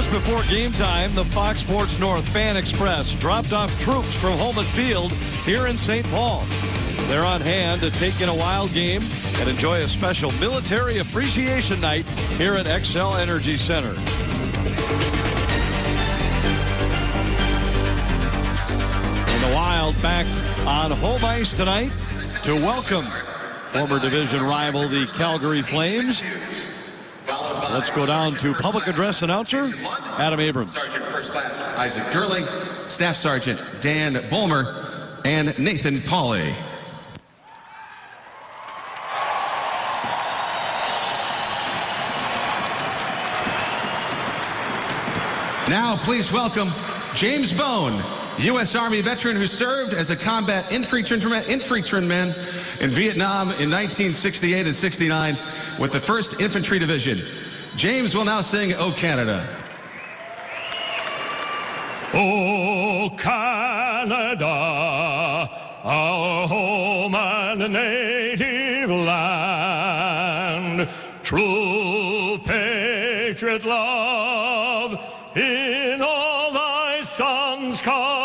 Just before game time, the Fox Sports North Fan Express dropped off troops from Holman Field here in St. Paul. They're on hand to take in a wild game and enjoy a special military appreciation night here at Xcel Energy Center. And the Wild back on home ice tonight to welcome former division rival, the Calgary Flames. Let's go down to public address announcer Adam Abrams. Sergeant First Class Isaac Gerling, Staff Sergeant Dan Bulmer, and Nathan Pauly. Now please welcome James Bone, U.S. Army veteran who served as a combat infantryman in Vietnam in 1968 and 69 with the 1st Infantry Division. James will now sing "O Canada." O Canada, our home and native land, true patriot love in all thy sons command.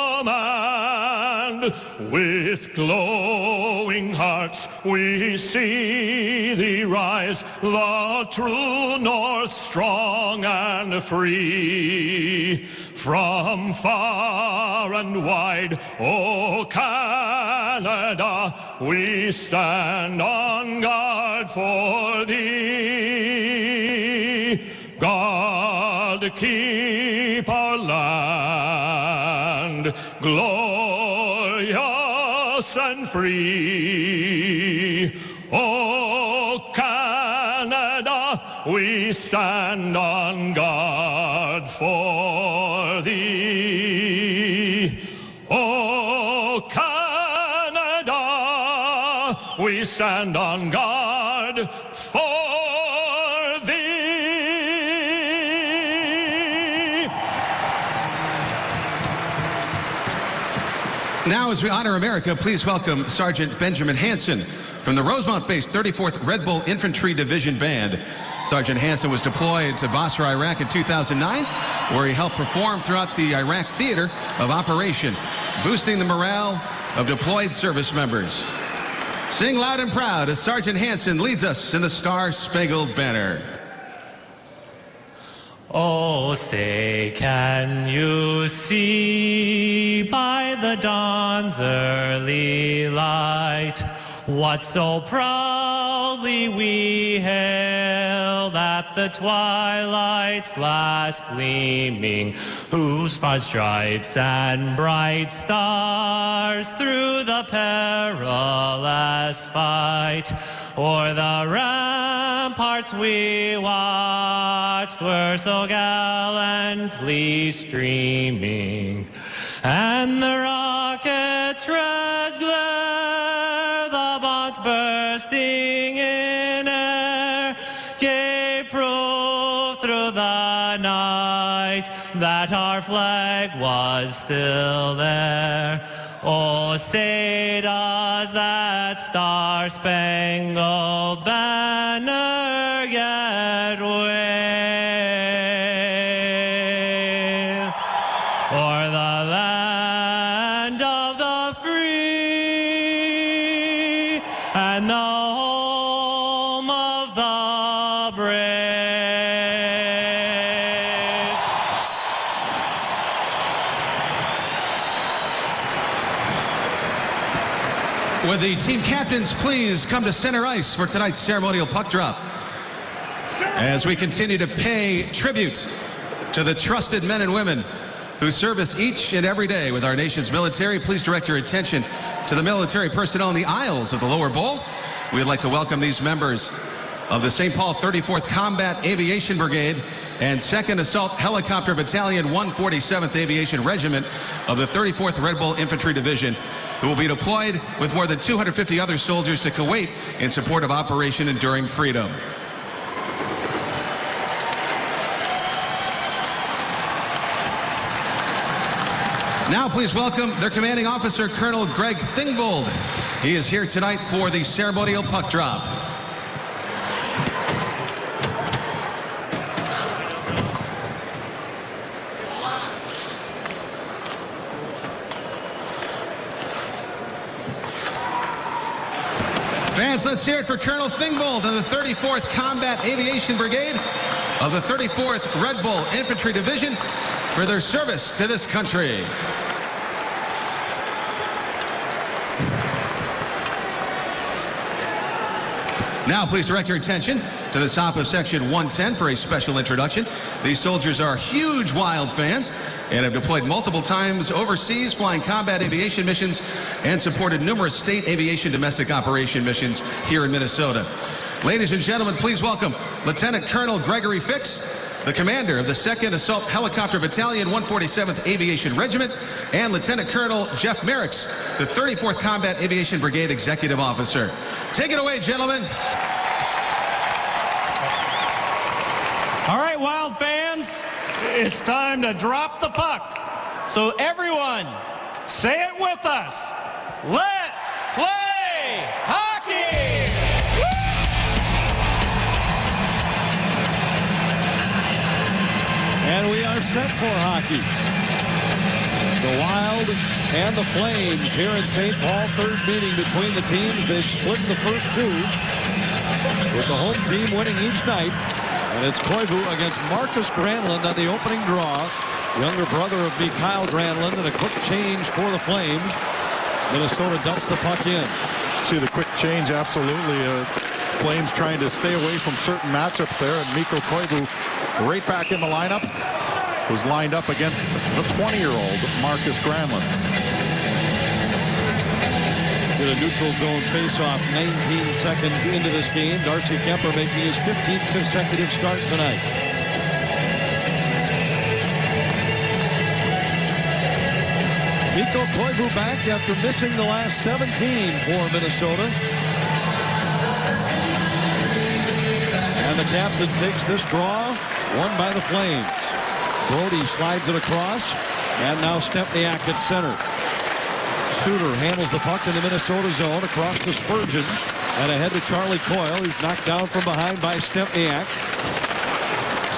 With glowing hearts we see thee rise, the true North strong and free. From far and wide, O Canada, we stand on guard for thee. God keep our land glorious and free. O Canada, we stand on guard for thee. O Canada, we stand on guard for thee. Now, as we honor America, please welcome Sergeant Benjamin Hansen from the Rosemont-based 34th Red Bull Infantry Division Band. Sergeant Hansen was deployed to Basra, Iraq in 2009, where he helped perform throughout the Iraq theater of operation, boosting the morale of deployed service members. Sing loud and proud as Sergeant Hansen leads us in the Star-Spangled Banner. Oh, say, can you see by the dawn's early light what so proudly we hailed at the twilight's last gleaming, whose broad stripes and bright stars through the perilous fight o'er the ramparts we watched were so gallantly streaming, and the rocket's red glare, the bombs bursting in air, gave proof through the night that our flag was still there. Oh, say does that star-spangled banner yet wave o'er the land of the free and the home of the brave? Would the team captains please come to center ice for tonight's ceremonial puck drop? As we continue to pay tribute to the trusted men and women who service each and every day with our nation's military, please direct your attention to the military personnel in the aisles of the lower bowl. We'd like to welcome these members of the St. Paul 34th Combat Aviation Brigade and 2nd Assault Helicopter Battalion 147th Aviation Regiment of the 34th Red Bull Infantry Division, who will be deployed with more than 250 other soldiers to Kuwait in support of Operation Enduring Freedom. Now please welcome their commanding officer, Colonel Greg Thingvold. He is here tonight for the ceremonial puck drop. Flames. Let's hear it for Colonel Thingbold and the 34th Combat Aviation Brigade of the 34th Red Bull Infantry Division for their service to this country. Now, please direct your attention to the top of Section 110 for a special introduction. These soldiers are huge Wild fans and have deployed multiple times overseas, flying combat aviation missions and supported numerous state aviation domestic operation missions here in Minnesota. Ladies and gentlemen, please welcome Lieutenant Colonel Gregory Fix, the commander of the 2nd Assault Helicopter Battalion, 147th Aviation Regiment, and Lieutenant Colonel Jeff Merricks, the 34th Combat Aviation Brigade Executive Officer. Take it away, gentlemen. All right, Wild fans, it's time to drop the puck. So everyone, say it with us. Let's play hockey! And we are set for hockey. The Wild and the Flames here in St. Paul. Third meeting between the teams. They've split in the first two, with the home team winning each night. And it's Koivu against Marcus Granlund on the opening draw. Younger brother of Mikael Granlund, and a quick change for the Flames. Minnesota dumps the puck in. See the quick change, absolutely. Flames trying to stay away from certain matchups there, and Mikko Koivu right back in the lineup. Was lined up against the 20-year-old Marcus Granlund. Get a neutral zone faceoff 19 seconds into this game. Darcy Kemper making his 15th consecutive start tonight. Mikko Koivu back after missing the last 17 for Minnesota. And the captain takes this draw, won by the Flames. Brody slides it across, and now Stempniak at center. Suter handles the puck in the Minnesota zone across to Spurgeon, and ahead to Charlie Coyle, who's knocked down from behind by Stempniak.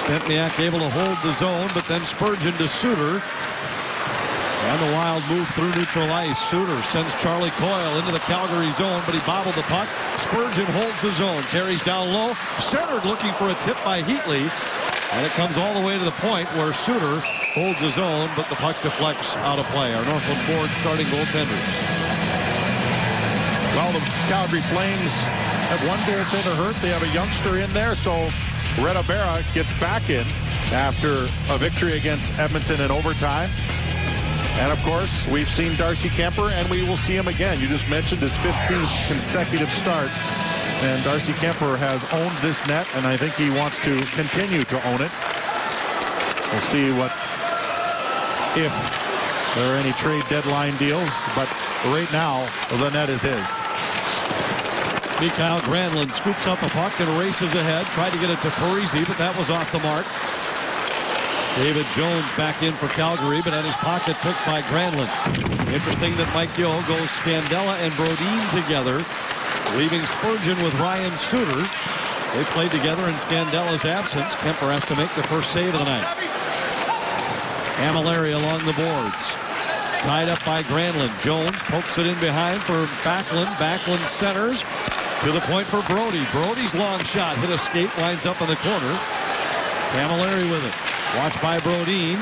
Stempniak able to hold the zone, but then Spurgeon to Suter. And the Wild move through neutral ice. Suter sends Charlie Coyle into the Calgary zone, but he bobbled the puck. Spurgeon holds the zone, carries down low, centered looking for a tip by Heatley. And it comes all the way to the point where Suter holds his own, but the puck deflects out of play. Our Northland Ford starting goaltenders. Well, the Calgary Flames have one goaltender hurt. They have a youngster in there, so Reda Berra gets back in after a victory against Edmonton in overtime. And, of course, we've seen Darcy Kemper, and we will see him again. You just mentioned his 15th consecutive start. And Darcy Kemper has owned this net, and I think he wants to continue to own it. We'll see if there are any trade deadline deals, but right now, the net is his. Mikael Granlund scoops up a puck and races ahead. Tried to get it to Parise, but that was off the mark. David Jones back in for Calgary, but had his pocket picked by Granlund. Interesting that Mike Yeo goes Scandella and Brodin together, leaving Spurgeon with Ryan Suter. They played together in Scandella's absence. Kemper has to make the first save of the night. Camilleri along the boards. Tied up by Granlund. Jones pokes it in behind for Backlund. Backlund centers to the point for Brody. Brody's long shot hit a skate, lines up in the corner. Camilleri with it. Watched by Brodin.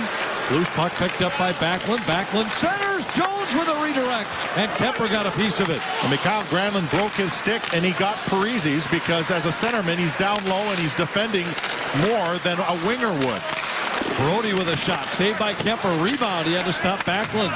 Loose puck picked up by Backlund. Backlund centers. Jones with a redirect. And Kemper got a piece of it. And Mikael Granlund broke his stick, and he got Parise's because as a centerman, he's down low and he's defending more than a winger would. Brody with a shot. Saved by Kemper. Rebound. He had to stop Backlund.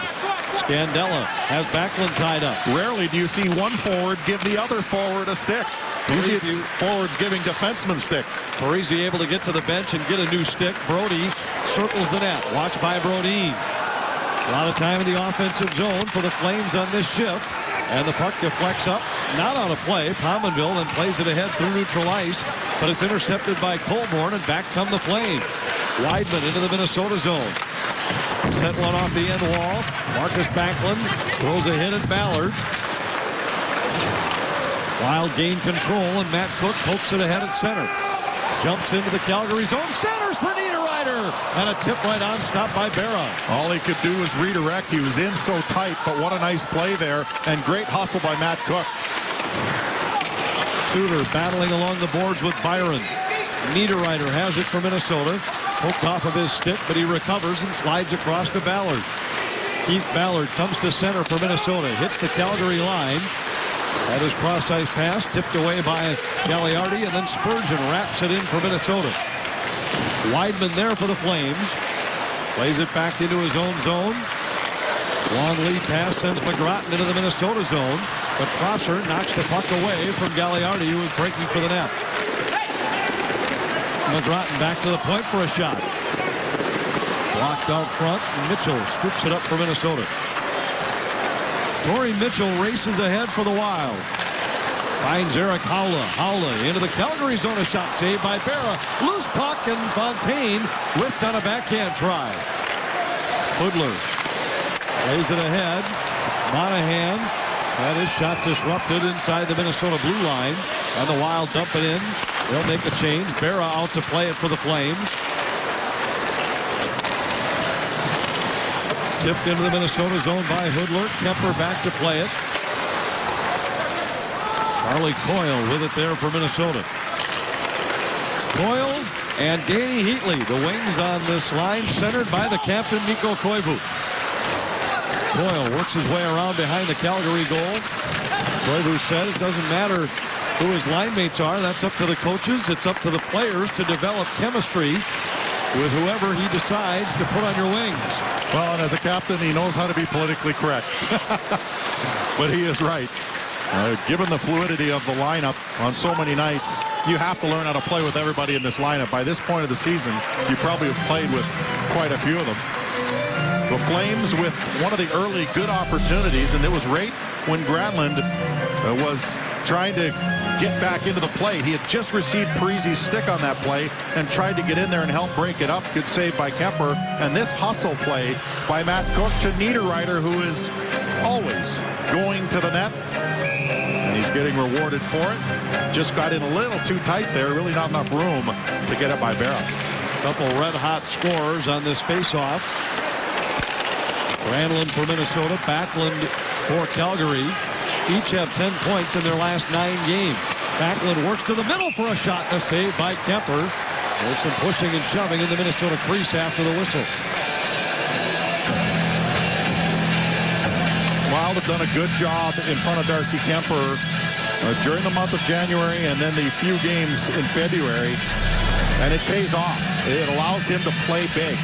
Scandella has Backlund tied up. Rarely do you see one forward give the other forward a stick. Usually it's forwards giving defensemen sticks. Parise able to get to the bench and get a new stick. Brody circles the net. Watched by Brodin. A lot of time in the offensive zone for the Flames on this shift. And the puck deflects up. Not on a play. Pominville then plays it ahead through neutral ice. But it's intercepted by Colborne, and back come the Flames. Weidman into the Minnesota zone. Set one off the end wall. Marcus Backlund throws a hit at Ballard. Wild gain control, and Matt Cook pokes it ahead at center. Jumps into the Calgary zone. Centers for Niederreiter. And a tip right on, stopped by Berra. All he could do was redirect. He was in so tight, but what a nice play there. And great hustle by Matt Cook. Suter battling along the boards with Byron. Niederreiter has it for Minnesota. Poked off of his stick, but he recovers and slides across to Ballard. Keith Ballard comes to center for Minnesota. Hits the Calgary line. That is cross-ice pass, tipped away by Gagliardi, and then Spurgeon wraps it in for Minnesota. Weidman there for the Flames. Plays it back into his own zone. Long lead pass sends McGrattan into the Minnesota zone, but Prosser knocks the puck away from Gagliardi, who is breaking for the net. McGrattan back to the point for a shot. Blocked out front. Mitchell scoops it up for Minnesota. Torrey Mitchell races ahead for the Wild. Finds Eric Haula. Haula into the Calgary zone. A shot saved by Berra. Loose puck, and Fontaine whiffed on a backhand try. Hoodler plays it ahead. Monahan had his shot disrupted inside the Minnesota blue line. And the Wild dump it in. They'll make a change. Berra out to play it for the Flames. Tipped into the Minnesota zone by Hoodler. Kemper back to play it. Charlie Coyle with it there for Minnesota. Coyle and Danny Heatley, the wings on this line, centered by the captain, Mikko Koivu. Coyle works his way around behind the Calgary goal. Koivu said it doesn't matter who his line mates are. That's up to the coaches. It's up to the players to develop chemistry with whoever he decides to put on your wings. Well, and as a captain, he knows how to be politically correct. But he is right. Given the fluidity of the lineup on so many nights, you have to learn how to play with everybody in this lineup. By this point of the season, you probably have played with quite a few of them. The Flames with one of the early good opportunities, and it was right when Granlund was trying to get back into the play. He had just received Parise's stick on that play and tried to get in there and help break it up. Good save by Kemper. And this hustle play by Matt Cook to Niederreiter, who is always going to the net. And he's getting rewarded for it. Just got in a little too tight there. Really not enough room to get it by Berra. Couple red-hot scores on this face-off. Granlund for Minnesota, Backlund for Calgary. Each have 10 points in their last 9 games. Backlund works to the middle for a shot, and a save by Kemper. There's some pushing and shoving in the Minnesota crease after the whistle. Wild have done a good job in front of Darcy Kemper during the month of January and then the few games in February, and it pays off. It allows him to play big.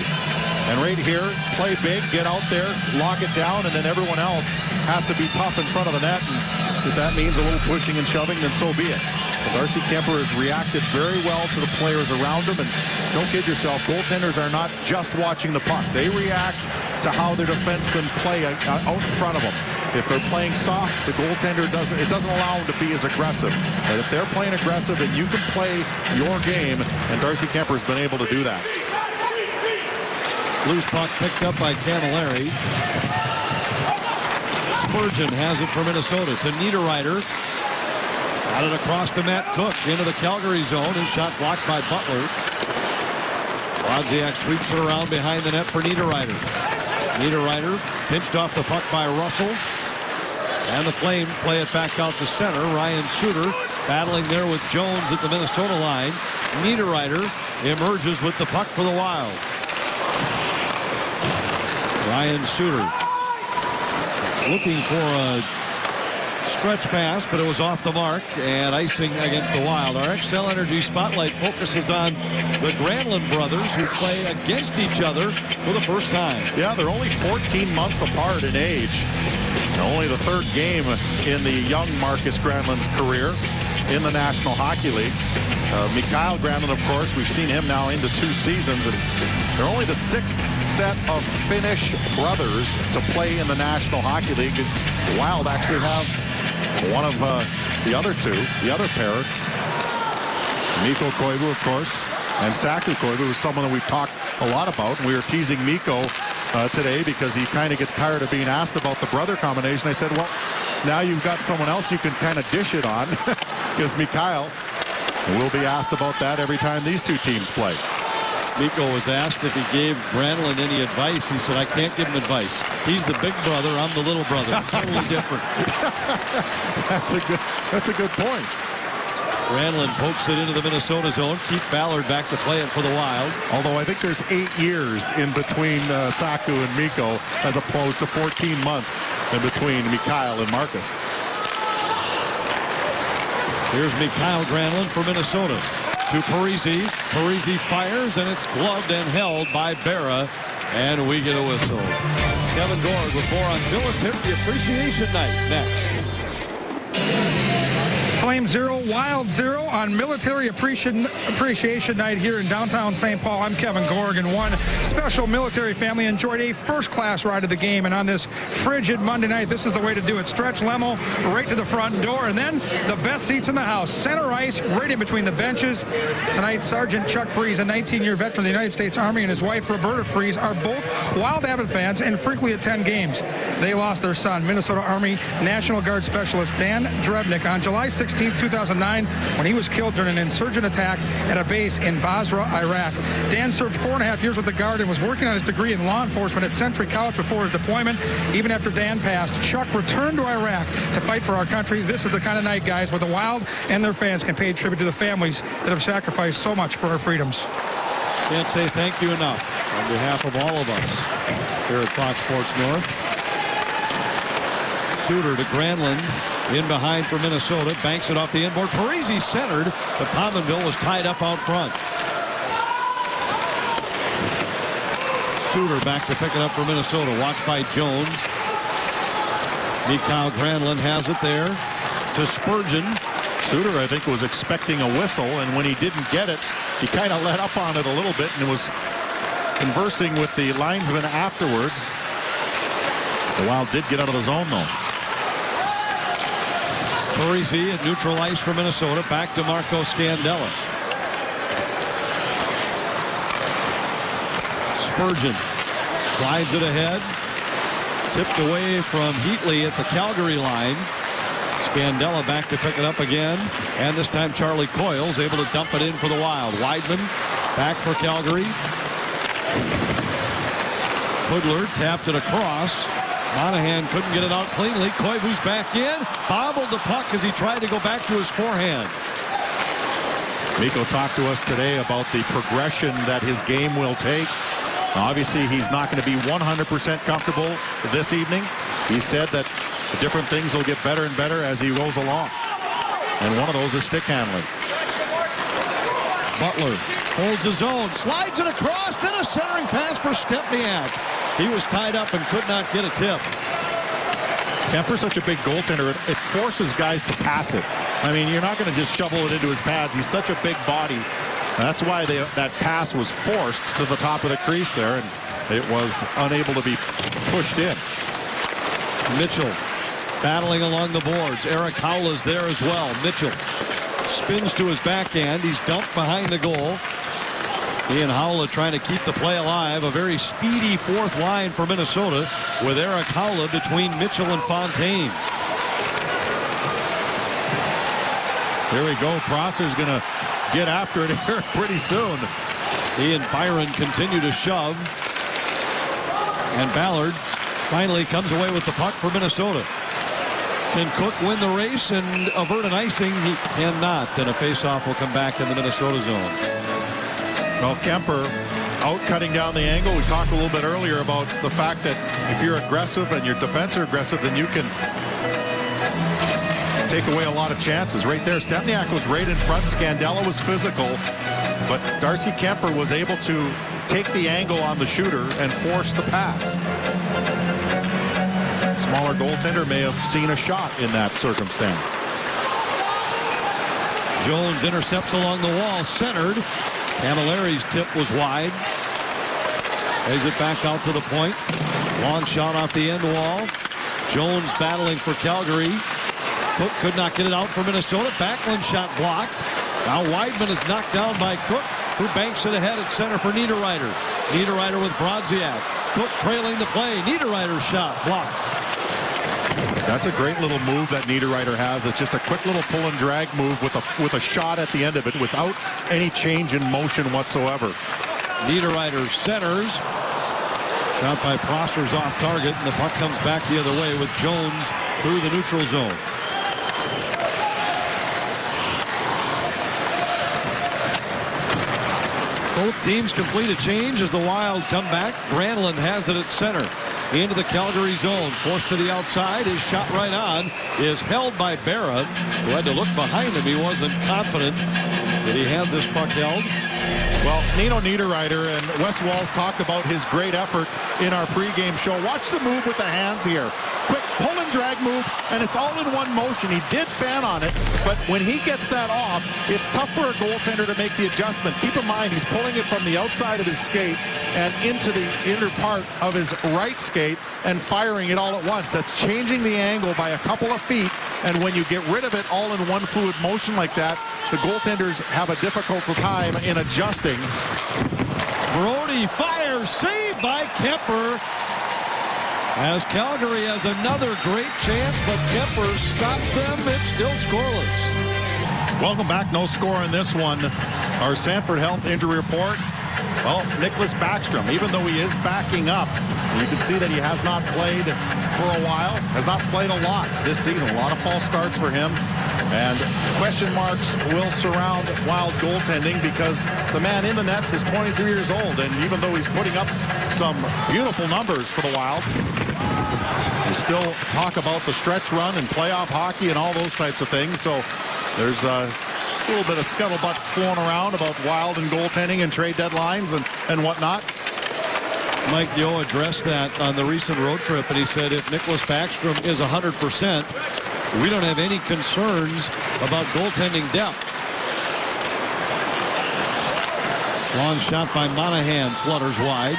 And right here, play big, get out there, lock it down, and then everyone else has to be tough in front of the net. And if that means a little pushing and shoving, then so be it. But Darcy Kemper has reacted very well to the players around him. And don't kid yourself, goaltenders are not just watching the puck. They react to how their defensemen play out in front of them. If they're playing soft, the goaltender doesn't allow them to be as aggressive. But if they're playing aggressive, then you can play your game, and Darcy Kemper's been able to do that. Loose puck picked up by Camilleri. Spurgeon has it for Minnesota to Niederreiter. Got it across to Matt Cook into the Calgary zone. His shot blocked by Butler. Wozniak sweeps it around behind the net for Niederreiter. Niederreiter pinched off the puck by Russell. And the Flames play it back out to center. Ryan Suter battling there with Jones at the Minnesota line. Niederreiter emerges with the puck for the Wild. Ryan Suter looking for a stretch pass, but it was off the mark and icing against the Wild. Our Xcel Energy Spotlight focuses on the Granlund brothers, who play against each other for the first time. Yeah, they're only 14 months apart in age. Only the third game in the young Marcus Granlund's career in the National Hockey League. Mikael Granlund, of course, we've seen him now into 2 seasons, and they're only the 6th set of Finnish brothers to play in the National Hockey League. The Wild actually have one of the other two, the other pair. Mikko Koivu, of course, and Saku Koivu is someone that we've talked a lot about. And we were teasing Mikko today because he kind of gets tired of being asked about the brother combination. I said, well, now you've got someone else you can kind of dish it on, because Mikael will be asked about that every time these two teams play. Mikko was asked if he gave Granlund any advice. He said, I can't give him advice. He's the big brother, I'm the little brother. Totally different. That's a good point. Granlund pokes it into the Minnesota zone. Keith Ballard back to play it for the Wild. Although I think there's 8 years in between Saku and Mikko as opposed to 14 months in between Mikhail and Marcus. Here's Mikhail Granlund for Minnesota. To Parise. Parise fires, and it's gloved and held by Berra. And we get a whistle. Kevin Gorg with more on Military Appreciation Night next. Flame 0, Wild 0 on Military Appreciation Night here in downtown St. Paul. I'm Kevin Gorg, and one special military family enjoyed a first-class ride of the game. And on this frigid Monday night, this is the way to do it. Stretch Lemo right to the front door, and then the best seats in the house. Center ice right in between the benches. Tonight, Sergeant Chuck Freeze, a 19-year veteran of the United States Army, and his wife, Roberta Freeze, are both Wild Avid fans and frequently attend games. They lost their son, Minnesota Army National Guard Specialist Dan Drebnik, on July 16, 2009, when he was killed during an insurgent attack at a base in Basra, Iraq. Dan served 4.5 years with the Guard and was working on his degree in law enforcement at Century College before his deployment. Even after Dan passed, Chuck returned to Iraq to fight for our country. This is the kind of night, guys, where the Wild and their fans can pay tribute to the families that have sacrificed so much for our freedoms. Can't say thank you enough on behalf of all of us here at Fox Sports North. Suter to Granlund. In behind for Minnesota. Banks it off the inboard. Parise centered, but Pominville was tied up out front. Suter back to pick it up for Minnesota. Watched by Jones. Mikhail Granlund has it there to Spurgeon. Suter, I think, was expecting a whistle, and when he didn't get it, he kind of let up on it a little bit and was conversing with the linesman afterwards. The Wild did get out of the zone, though. Parise at neutral ice for Minnesota. Back to Marco Scandella. Spurgeon slides it ahead. Tipped away from Heatley at the Calgary line. Scandella back to pick it up again. And this time Charlie Coyle's able to dump it in for the Wild. Weidman back for Calgary. Pudler tapped it across. Monahan couldn't get it out cleanly. Koivu's back in. Bobbled the puck as he tried to go back to his forehand. Mikko talked to us today about the progression that his game will take. Obviously, he's not going to be 100% comfortable this evening. He said that the different things will get better and better as he goes along. And one of those is stick handling. Butler holds his own, slides it across, then a centering pass for Stepniak. He was tied up and could not get a tip. Kemper's such a big goaltender, it forces guys to pass it. I mean, you're not going to just shovel it into his pads. He's such a big body. That's why that pass was forced to the top of the crease there, and it was unable to be pushed in. Mitchell battling along the boards. Eric Howell is there as well. Mitchell spins to his backhand. He's dumped behind the goal. Ian Howlett trying to keep the play alive. A very speedy fourth line for Minnesota with Eric Howlett between Mitchell and Fontaine. Here we go. Prosser's going to get after it here pretty soon. He and Byron continue to shove. And Ballard finally comes away with the puck for Minnesota. Can Cook win the race and avert an icing? He cannot. And a faceoff will come back in the Minnesota zone. Well, Kemper out cutting down the angle. We talked a little bit earlier about the fact that if you're aggressive and your defense are aggressive, then you can take away a lot of chances. Right there, Stepniak was right in front. Scandella was physical, but Darcy Kemper was able to take the angle on the shooter and force the pass. Smaller goaltender may have seen a shot in that circumstance. Jones intercepts along the wall, centered. Camilleri's tip was wide. Plays it back out to the point. Long shot off the end wall. Jones battling for Calgary. Cook could not get it out for Minnesota. Backlund shot blocked. Now Weidman is knocked down by Cook, who banks it ahead at center for Niederreiter. Niederreiter with Brodziak. Cook trailing the play. Niederreiter's shot blocked. That's a great little move that Niederreiter has. It's just a quick little pull and drag move with a shot at the end of it without any change in motion whatsoever. Niederreiter centers. Shot by Prosser's off target, and the puck comes back the other way with Jones through the neutral zone. Both teams complete a change as the Wild come back. Granlund has it at center. Into the Calgary zone. Forced to the outside. His shot right on is held by Berra, who had to look behind him. He wasn't confident that he had this puck held. Well, Nino Niederreiter and Wes Walz talked about his great effort in our pregame show. Watch the move with the hands here. Quick pull and drag move, and it's all in one motion. He did fan on it, but when he gets that off, it's tough for a goaltender to make the adjustment. Keep in mind, he's pulling it from the outside of his skate and into the inner part of his right skate and firing it all at once. That's changing the angle by a couple of feet, and when you get rid of it all in one fluid motion like that, the goaltenders have a difficult time in adjusting. Brody fires, saved by Kemper. As Calgary has another great chance, but Kemper stops them. It's still scoreless. Welcome back. No score in this one. Our Sanford Health injury report. Well, Nicklas Backstrom, even though he is backing up, you can see that he has not played for a while, has not played a lot this season. A lot of false starts for him. And question marks will surround Wild goaltending because the man in the nets is 23 years old. And even though he's putting up some beautiful numbers for the Wild, we still talk about the stretch run and playoff hockey and all those types of things. So there's a little bit of scuttlebutt flowing around about Wild and goaltending and trade deadlines and whatnot. Mike Yeo addressed that on the recent road trip, and he said if Nicklas Backstrom is 100%, we don't have any concerns about goaltending depth. Long shot by Monahan, flutters wide.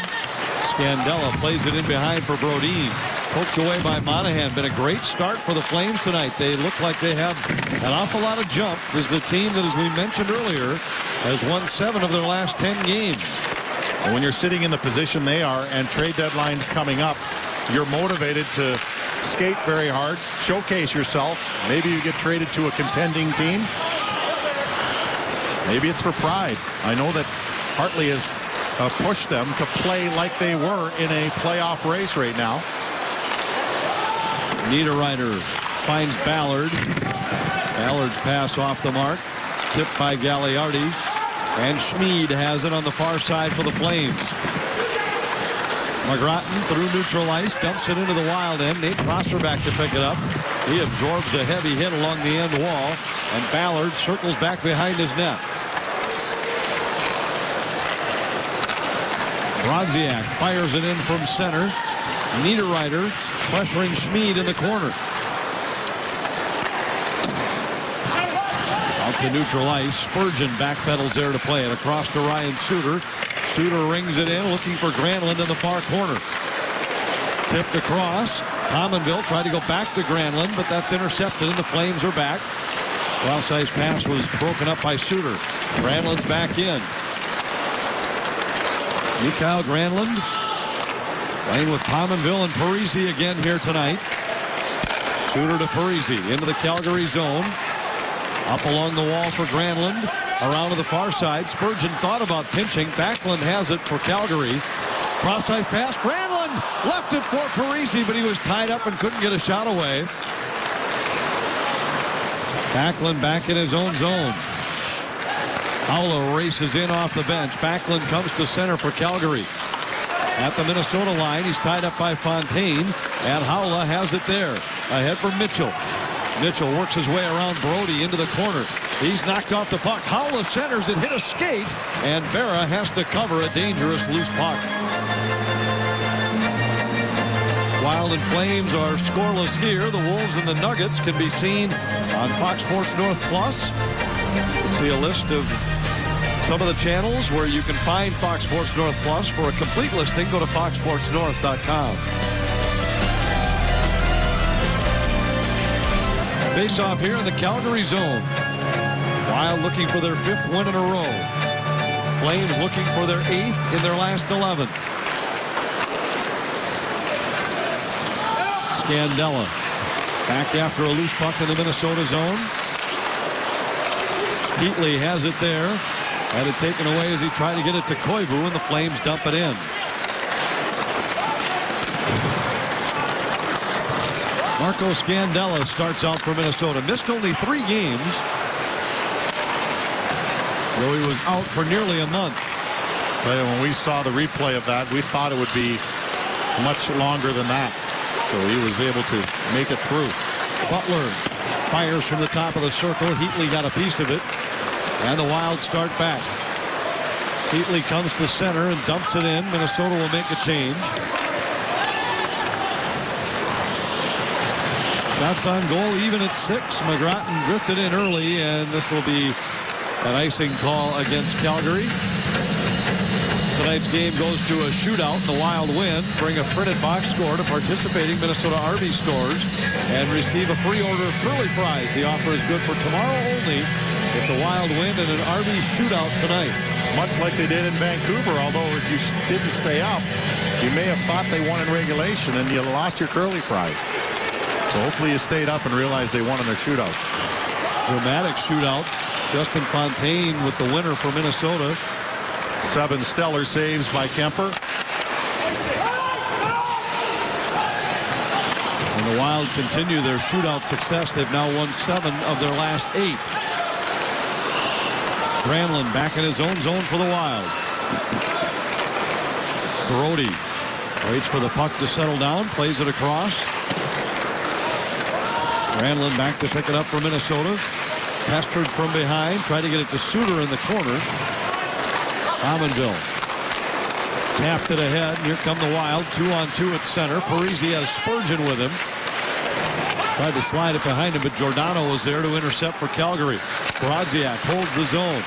Scandella plays it in behind for Brodin. Poked away by Monahan. Been a great start for the Flames tonight. They look like they have an awful lot of jump. This is the team that, as we mentioned earlier, has won 7 of their last 10 games. And when you're sitting in the position they are and trade deadlines coming up, you're motivated to skate very hard, showcase yourself. Maybe you get traded to a contending team. Maybe it's for pride. I know that Hartley has pushed them to play like they were in a playoff race right now. Niederreiter finds Ballard. Ballard's pass off the mark. Tipped by Gagliardi. And Schmid has it on the far side for the Flames. McGrattan through neutral ice, dumps it into the Wild end. Nate Prosser back to pick it up. He absorbs a heavy hit along the end wall, and Ballard circles back behind his net. Brodziak fires it in from center. Niederreiter pressuring Schmid in the corner. Out to neutral ice. Spurgeon backpedals there to play it across to Ryan Suter. Suter rings it in, looking for Granlund in the far corner. Tipped across. Pominville tried to go back to Granlund, but that's intercepted, and the Flames are back. Well-sized pass was broken up by Suter. Granlund's back in. Mikael Granlund playing with Pominville and Parise again here tonight. Suter to Parise into the Calgary zone. Up along the wall for Granlund. Around to the far side. Spurgeon thought about pinching. Backlund has it for Calgary. Cross-ice pass. Granlund left it for Parise, but he was tied up and couldn't get a shot away. Backlund back in his own zone. Haula races in off the bench. Backlund comes to center for Calgary. At the Minnesota line, he's tied up by Fontaine, and Haula has it there. Ahead for Mitchell. Mitchell works his way around Brody into the corner. He's knocked off the puck. Haula centers it, hit a skate, and Berra has to cover a dangerous loose puck. Wild and Flames are scoreless here. The Wolves and the Nuggets can be seen on Fox Sports North Plus. You can see a list of some of the channels where you can find Fox Sports North Plus. For a complete listing, go to foxsportsnorth.com. Face off here in the Calgary zone. Wild looking for their 5th win in a row. Flames looking for their 8th in their last 11. Scandella back after a loose puck in the Minnesota zone. Heatley has it there. Had it taken away as he tried to get it to Koivu, and the Flames dump it in. Marco Scandella starts out for Minnesota. Missed only 3 games, though he was out for nearly a month. Tell you, when we saw the replay of that, we thought it would be much longer than that. So he was able to make it through. Butler fires from the top of the circle. Heatley got a piece of it. And the Wild start back. Heatley comes to center and dumps it in. Minnesota will make a change. Shots on goal even at 6. McGrattan drifted in early, and this will be an icing call against Calgary. Tonight's game goes to a shootout, and the Wild win. Bring a printed box score to participating Minnesota RV stores and receive a free order of curly fries. The offer is good for tomorrow only if the Wild win in an RV shootout tonight. Much like they did in Vancouver, although if you didn't stay up, you may have thought they won in regulation and you lost your curly fries. So hopefully you stayed up and realized they won in their shootout. Dramatic shootout. Justin Fontaine with the winner for Minnesota. 7 stellar saves by Kemper. And the Wild continue their shootout success. They've now won 7 of their last 8. Granlund back in his own zone for the Wild. Brody waits for the puck to settle down, plays it across. Granlund back to pick it up for Minnesota. Pestered from behind, tried to get it to Suter in the corner. Pominville tapped it ahead. Here come the Wild, 2-on-2 at center. Parisi has Spurgeon with him. Tried to slide it behind him, but Giordano was there to intercept for Calgary. Brodziak holds the zone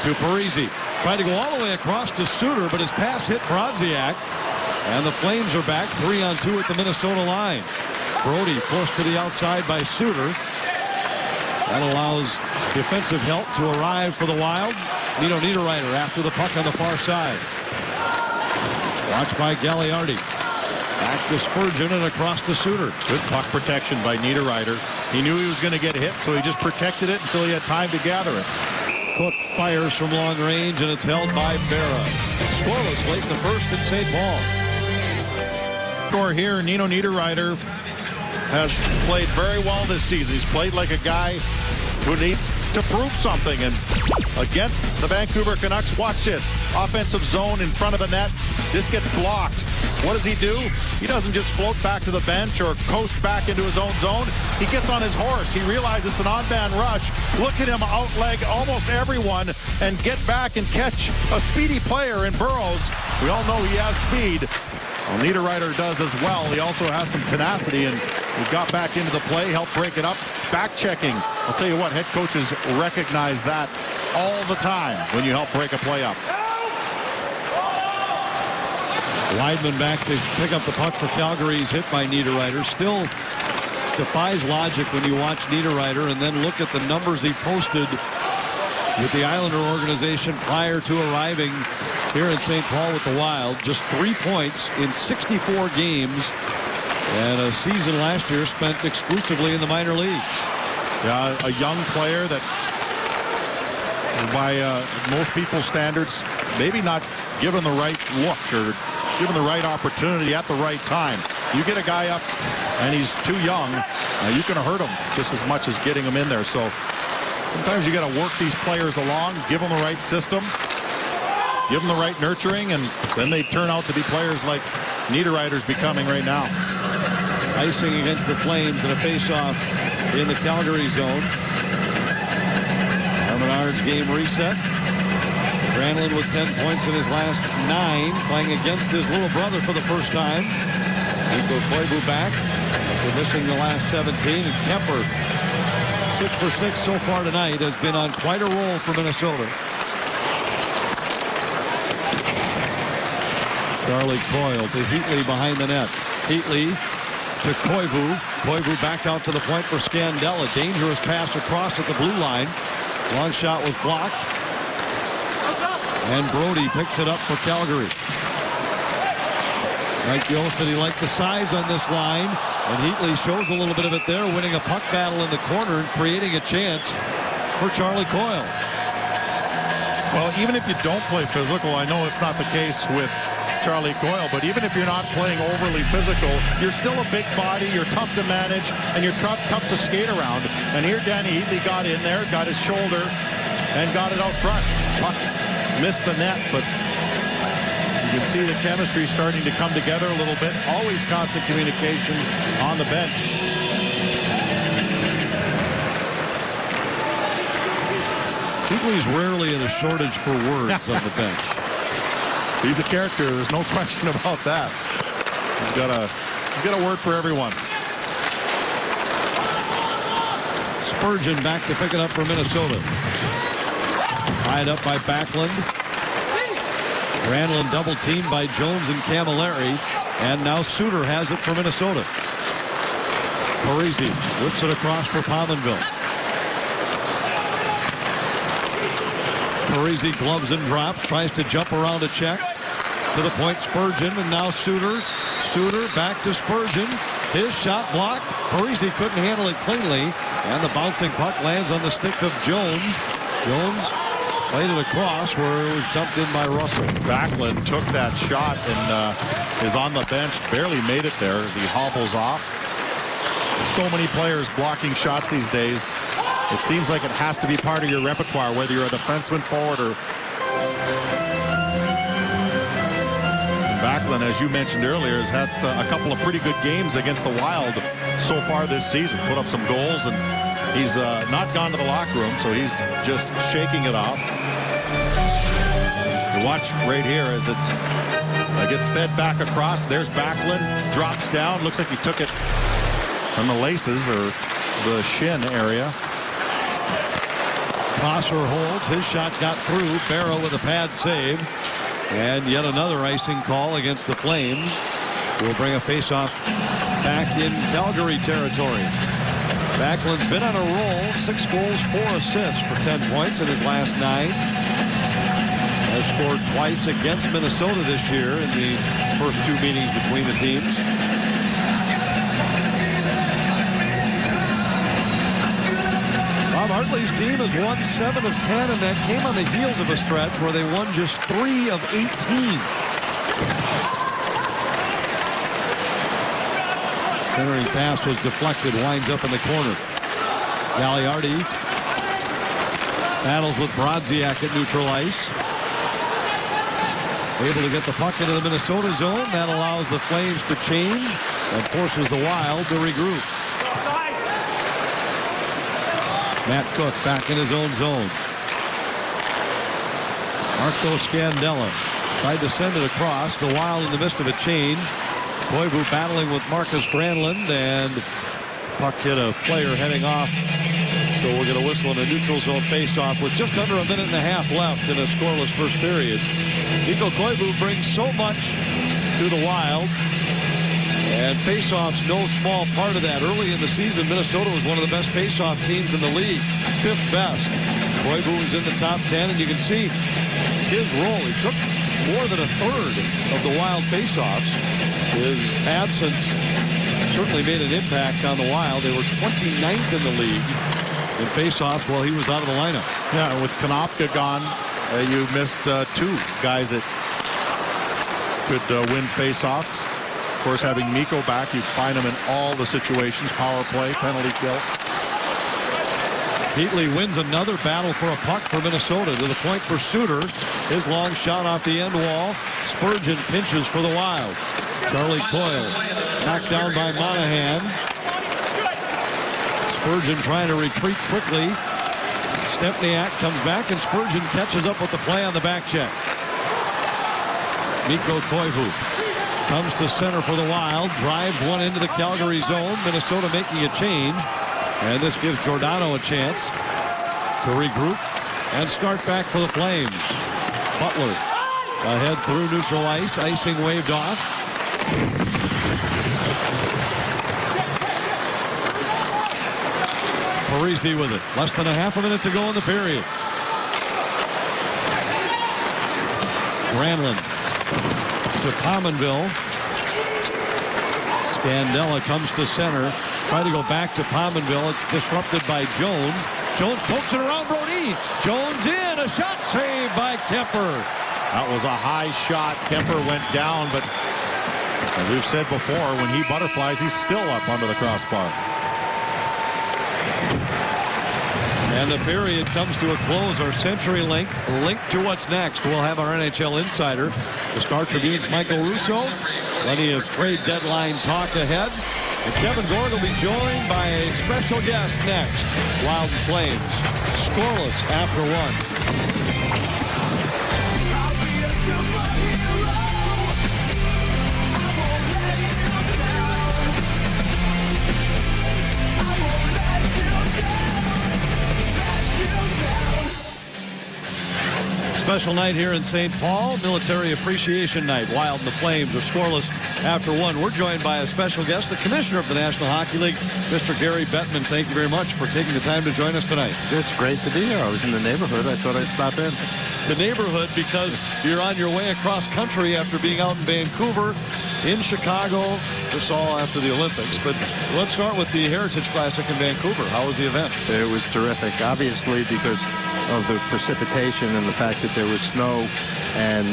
to Parisi. Tried to go all the way across to Suter, but his pass hit Brodziak. And the Flames are back 3-on-2 at the Minnesota line. Brody forced to the outside by Suter. That allows defensive help to arrive for the Wild. Nino Niederreiter after the puck on the far side. Watched by Gagliardi. Back to Spurgeon and across to Suter. Good puck protection by Niederreiter. He knew he was going to get hit, so he just protected it until he had time to gather it. Cook fires from long range, and it's held by Berra. Scoreless late in the first at St. Paul. Score here, Nino Niederreiter has played very well this season. He's played like a guy who needs to prove something. And against the Vancouver Canucks, watch this. Offensive zone in front of the net. This gets blocked. What does he do? He doesn't just float back to the bench or coast back into his own zone. He gets on his horse. He realizes it's an on-man rush. Look at him outleg almost everyone and get back and catch a speedy player in Burrows. We all know he has speed. Well, Niederreiter does as well. He also has some tenacity, and he got back into the play, helped break it up. Back checking. I'll tell you what, head coaches recognize that all the time when you help break a play up. Weidman back to pick up the puck for Calgary. He's hit by Niederreiter. Still defies logic when you watch Niederreiter and then look at the numbers he posted with the Islander organization prior to arriving here in St. Paul with the Wild. Just 3 points in 64 games, and a season last year spent exclusively in the minor leagues. Yeah, a young player that, by most people's standards, maybe not given the right look or given the right opportunity at the right time. You get a guy up and he's too young, you can hurt him just as much as getting him in there. So sometimes you got to work these players along, give them the right system, give them the right nurturing, and then they turn out to be players like Niederreiter's becoming right now. Icing against the Flames in a face-off in the Calgary zone. Menard's game reset. Granlund with 10 points in his last 9, playing against his little brother for the first time. Mikko Koivu back after missing the last 17. And Kemper, 6 for 6 so far tonight, has been on quite a roll for Minnesota. Charlie Coyle to Heatley behind the net. Heatley to Koivu. Koivu back out to the point for Scandella. Dangerous pass across at the blue line. Long shot was blocked. And Brody picks it up for Calgary. Mike Yeo said he liked the size on this line, and Heatley shows a little bit of it there, winning a puck battle in the corner and creating a chance for Charlie Coyle. Well, even if you don't play physical, I know it's not the case with Charlie Coyle, but even if you're not playing overly physical, you're still a big body, you're tough to manage, and you're tough to skate around. And here Danny Heatley got in there, got his shoulder, and got it out front. Puck missed the net, but You can see the chemistry starting to come together a little bit. Always constant communication on the bench. He's rarely in a shortage for words on the bench. He's a character. There's no question about that. He's got a word for everyone. Spurgeon back to pick it up for Minnesota. Tied up by Backlund. Granlund double teamed by Jones and Camilleri. And now Suter has it for Minnesota. Parisi whips it across for Pominville. Parisi gloves and drops. Tries to jump around a check. To the point, Spurgeon, and now Suter. Suter back to Spurgeon. His shot blocked. Parisi couldn't handle it cleanly. And the bouncing puck lands on the stick of Jones. Jones played it across where it was dumped in by Russell. Backlund took that shot and is on the bench. Barely made it there as he hobbles off. So many players blocking shots these days. It seems like it has to be part of your repertoire, whether you're a defenseman, forward, or... Backlund, as you mentioned earlier, has had a couple of pretty good games against the Wild so far this season. Put up some goals, and he's not gone to the locker room, so he's just shaking it off. You watch right here as it gets fed back across. There's Backlund, drops down. Looks like he took it from the laces or the shin area. Prosser holds. His shot got through. Barrow with a pad save. And yet another icing call against the Flames. Will bring a faceoff back in Calgary territory. Backlund's been on a roll. 6 goals, 4 assists for 10 points in his last 9. Has scored twice against Minnesota this year in the first 2 meetings between the teams. Bob Hartley's team has won 7 of 10, and that came on the heels of a stretch where they won just 3 of 18. Centering pass was deflected, winds up in the corner. Gagliardi battles with Brodziak at neutral ice. Able to get the puck into the Minnesota zone. That allows the Flames to change and forces the Wild to regroup. Matt Cook back in his own zone. Marco Scandella tried to send it across. The Wild in the midst of a change. Koivu battling with Marcus Granlund, and puck hit a player heading off. So we're going to whistle in a neutral zone faceoff with just under a minute and a half left in a scoreless first period. Mikko Koivu brings so much to the Wild. And faceoffs no small part of that. Early in the season, Minnesota was one of the best faceoff teams in the league. 5th best. Koivu was in the top 10, and you can see his role. He took more than a third of the Wild faceoffs. His absence certainly made an impact on the Wild. They were 29th in the league in faceoffs while he was out of the lineup. Yeah, with Konopka gone, you missed 2 guys that could win faceoffs. Of course, having Mikko back, you find him in all the situations, power play, penalty kill. Heatley wins another battle for a puck for Minnesota. To the point for Suter. His long shot off the end wall. Spurgeon pinches for the Wild. Charlie Coyle knocked down by Monahan. Spurgeon trying to retreat quickly. Stempniak comes back, and Spurgeon catches up with the play on the back check. Mikko Koivu comes to center for the Wild, drives one into the Calgary zone. Minnesota making a change, and this gives Giordano a chance to regroup and start back for the Flames. Butler ahead through neutral ice, icing waved off. Parisi with it. Less than a half a minute to go in the period. Granlund to Pominville. Scandella comes to center. Try to go back to Pominville. It's disrupted by Jones. Jones pokes it around Brodin. Jones in. A shot saved by Kemper. That was a high shot. Kemper went down, but as we've said before, when he butterflies, he's still up under the crossbar. And the period comes to a close. Our CenturyLink link to what's next. We'll have our NHL insider, the Star Tribune's Michael Russo. Plenty of trade deadline talk ahead. And Kevin Gorg will be joined by a special guest next. Wild Flames, scoreless after one. Special night here in St. Paul, Military Appreciation Night. Wild and the Flames are scoreless after one. We're joined by a special guest, the Commissioner of the National Hockey League, Mr. Gary Bettman. Thank you very much for taking the time to join us tonight. It's great to be here. I was in the neighborhood. I thought I'd stop in. The neighborhood, because you're on your way across country after being out in Vancouver, in Chicago, this all after the Olympics. But let's start with the Heritage Classic in Vancouver. How was the event? It was terrific, obviously, because of the precipitation and the fact that there was snow and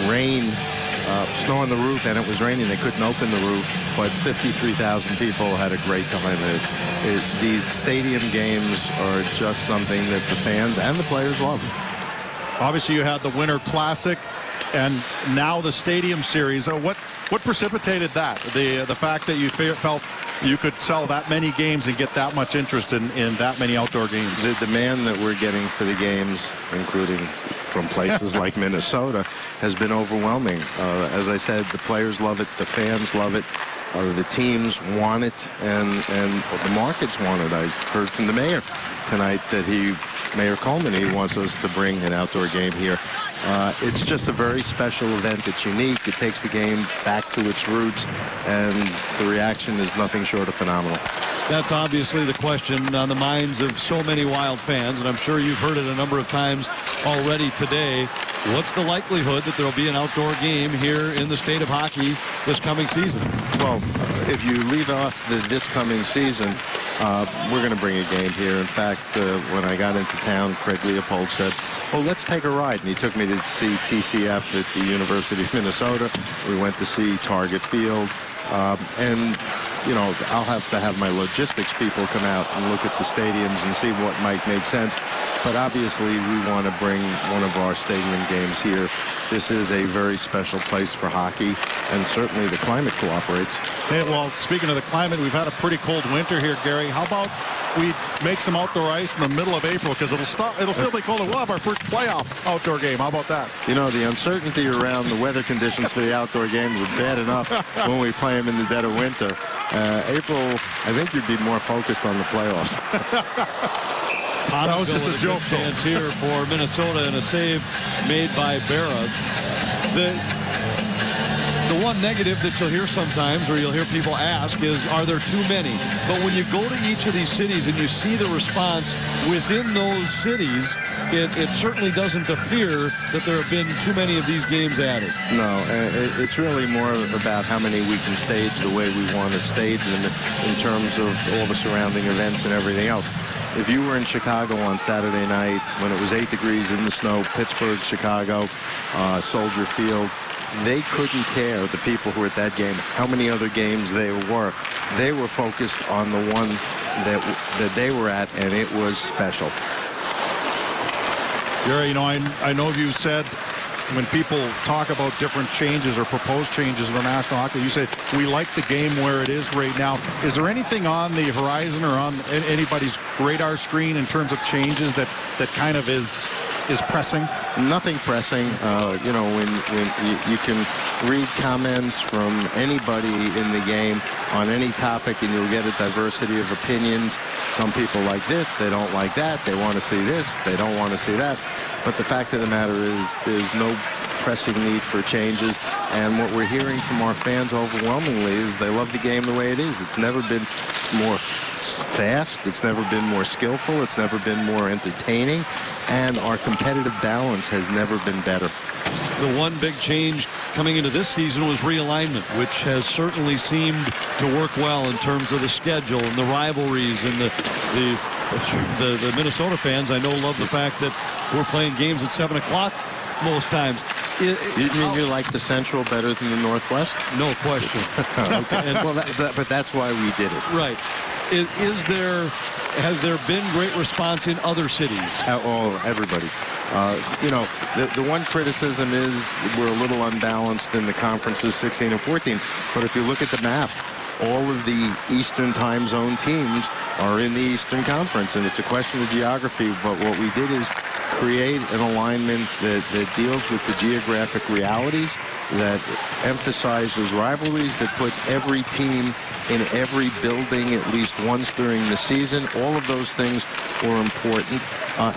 rain, snow on the roof, and it was raining. They couldn't open the roof, but 53,000 people had a great time. These stadium games are just something that the fans and the players love. Obviously, you had the Winter Classic and now the Stadium Series. What precipitated that? The fact that you felt you could sell that many games and get that much interest in that many outdoor games? The demand that we're getting for the games, including from places like Minnesota, has been overwhelming. As I said, the players love it, the fans love it, the teams want it, and the markets want it. I heard from the mayor tonight that Mayor Coleman, he wants us to bring an outdoor game here. It's just a very special event. It's unique. It takes the game back to its roots, and the reaction is nothing short of phenomenal. That's obviously the question on the minds of so many Wild fans, and I'm sure you've heard it a number of times already today. What's the likelihood that there will be an outdoor game here in the state of hockey this coming season? Well, if you leave off this coming season, we're going to bring a game here. In fact, when I got into town, Craig Leopold said, "Oh, let's take a ride." And he took me to see TCF at the University of Minnesota. We went to see Target Field. And, you know, I'll have to have my logistics people come out and look at the stadiums and see what might make sense. But obviously, we want to bring one of our stadium games here. This is a very special place for hockey, and certainly the climate cooperates. Hey, well, speaking of the climate, we've had a pretty cold winter here, Gary. How about we make some outdoor ice in the middle of April, because it'll still be cold, and we'll have our first playoff outdoor game. How about that? You know, the uncertainty around the weather conditions for the outdoor games are bad enough when we play them in the dead of winter. April, I think you'd be more focused on the playoffs. That was just a joke, though. Chance here for Minnesota, and a save made by Berra. The one negative that you'll hear sometimes, or you'll hear people ask, is, are there too many? But when you go to each of these cities and you see the response within those cities, it certainly doesn't appear that there have been too many of these games added. No, it's really more about how many we can stage the way we want to stage them in terms of all the surrounding events and everything else. If you were in Chicago on Saturday night when it was 8 degrees in the snow, Pittsburgh, Chicago, Soldier Field, they couldn't care, the people who were at that game, how many other games they were. They were focused on the one that they were at, and it was special. Gary, you know, I know you said when people talk about different changes or proposed changes in the National Hockey League, you said we like the game where it is right now. Is there anything on the horizon or on anybody's radar screen in terms of changes that kind of is pressing? Nothing pressing. You know, when you can read comments from anybody in the game on any topic, and you'll get a diversity of opinions. Some people like this, they don't like that, they want to see this, they don't want to see that. But the fact of the matter is there's no pressing need for changes, and what we're hearing from our fans overwhelmingly is they love the game the way it is. It's never been more fast, it's never been more skillful, it's never been more entertaining, and our competitive balance has never been better. The one big change coming into this season was realignment, which has certainly seemed to work well in terms of the schedule and the rivalries, and the Minnesota fans, I know, love the fact that we're playing games at 7 o'clock most times. You mean you like the Central better than the Northwest? No question. Okay. But that's why we did it. Right. has there been great response in other cities? Everybody. The one criticism is we're a little unbalanced in the conferences 16 and 14. But if you look at the map, all of the Eastern time zone teams are in the Eastern Conference, and it's a question of geography. But what we did is create an alignment that deals with the geographic realities, that emphasizes rivalries, that puts every team in every building at least once during the season. All of those things were important.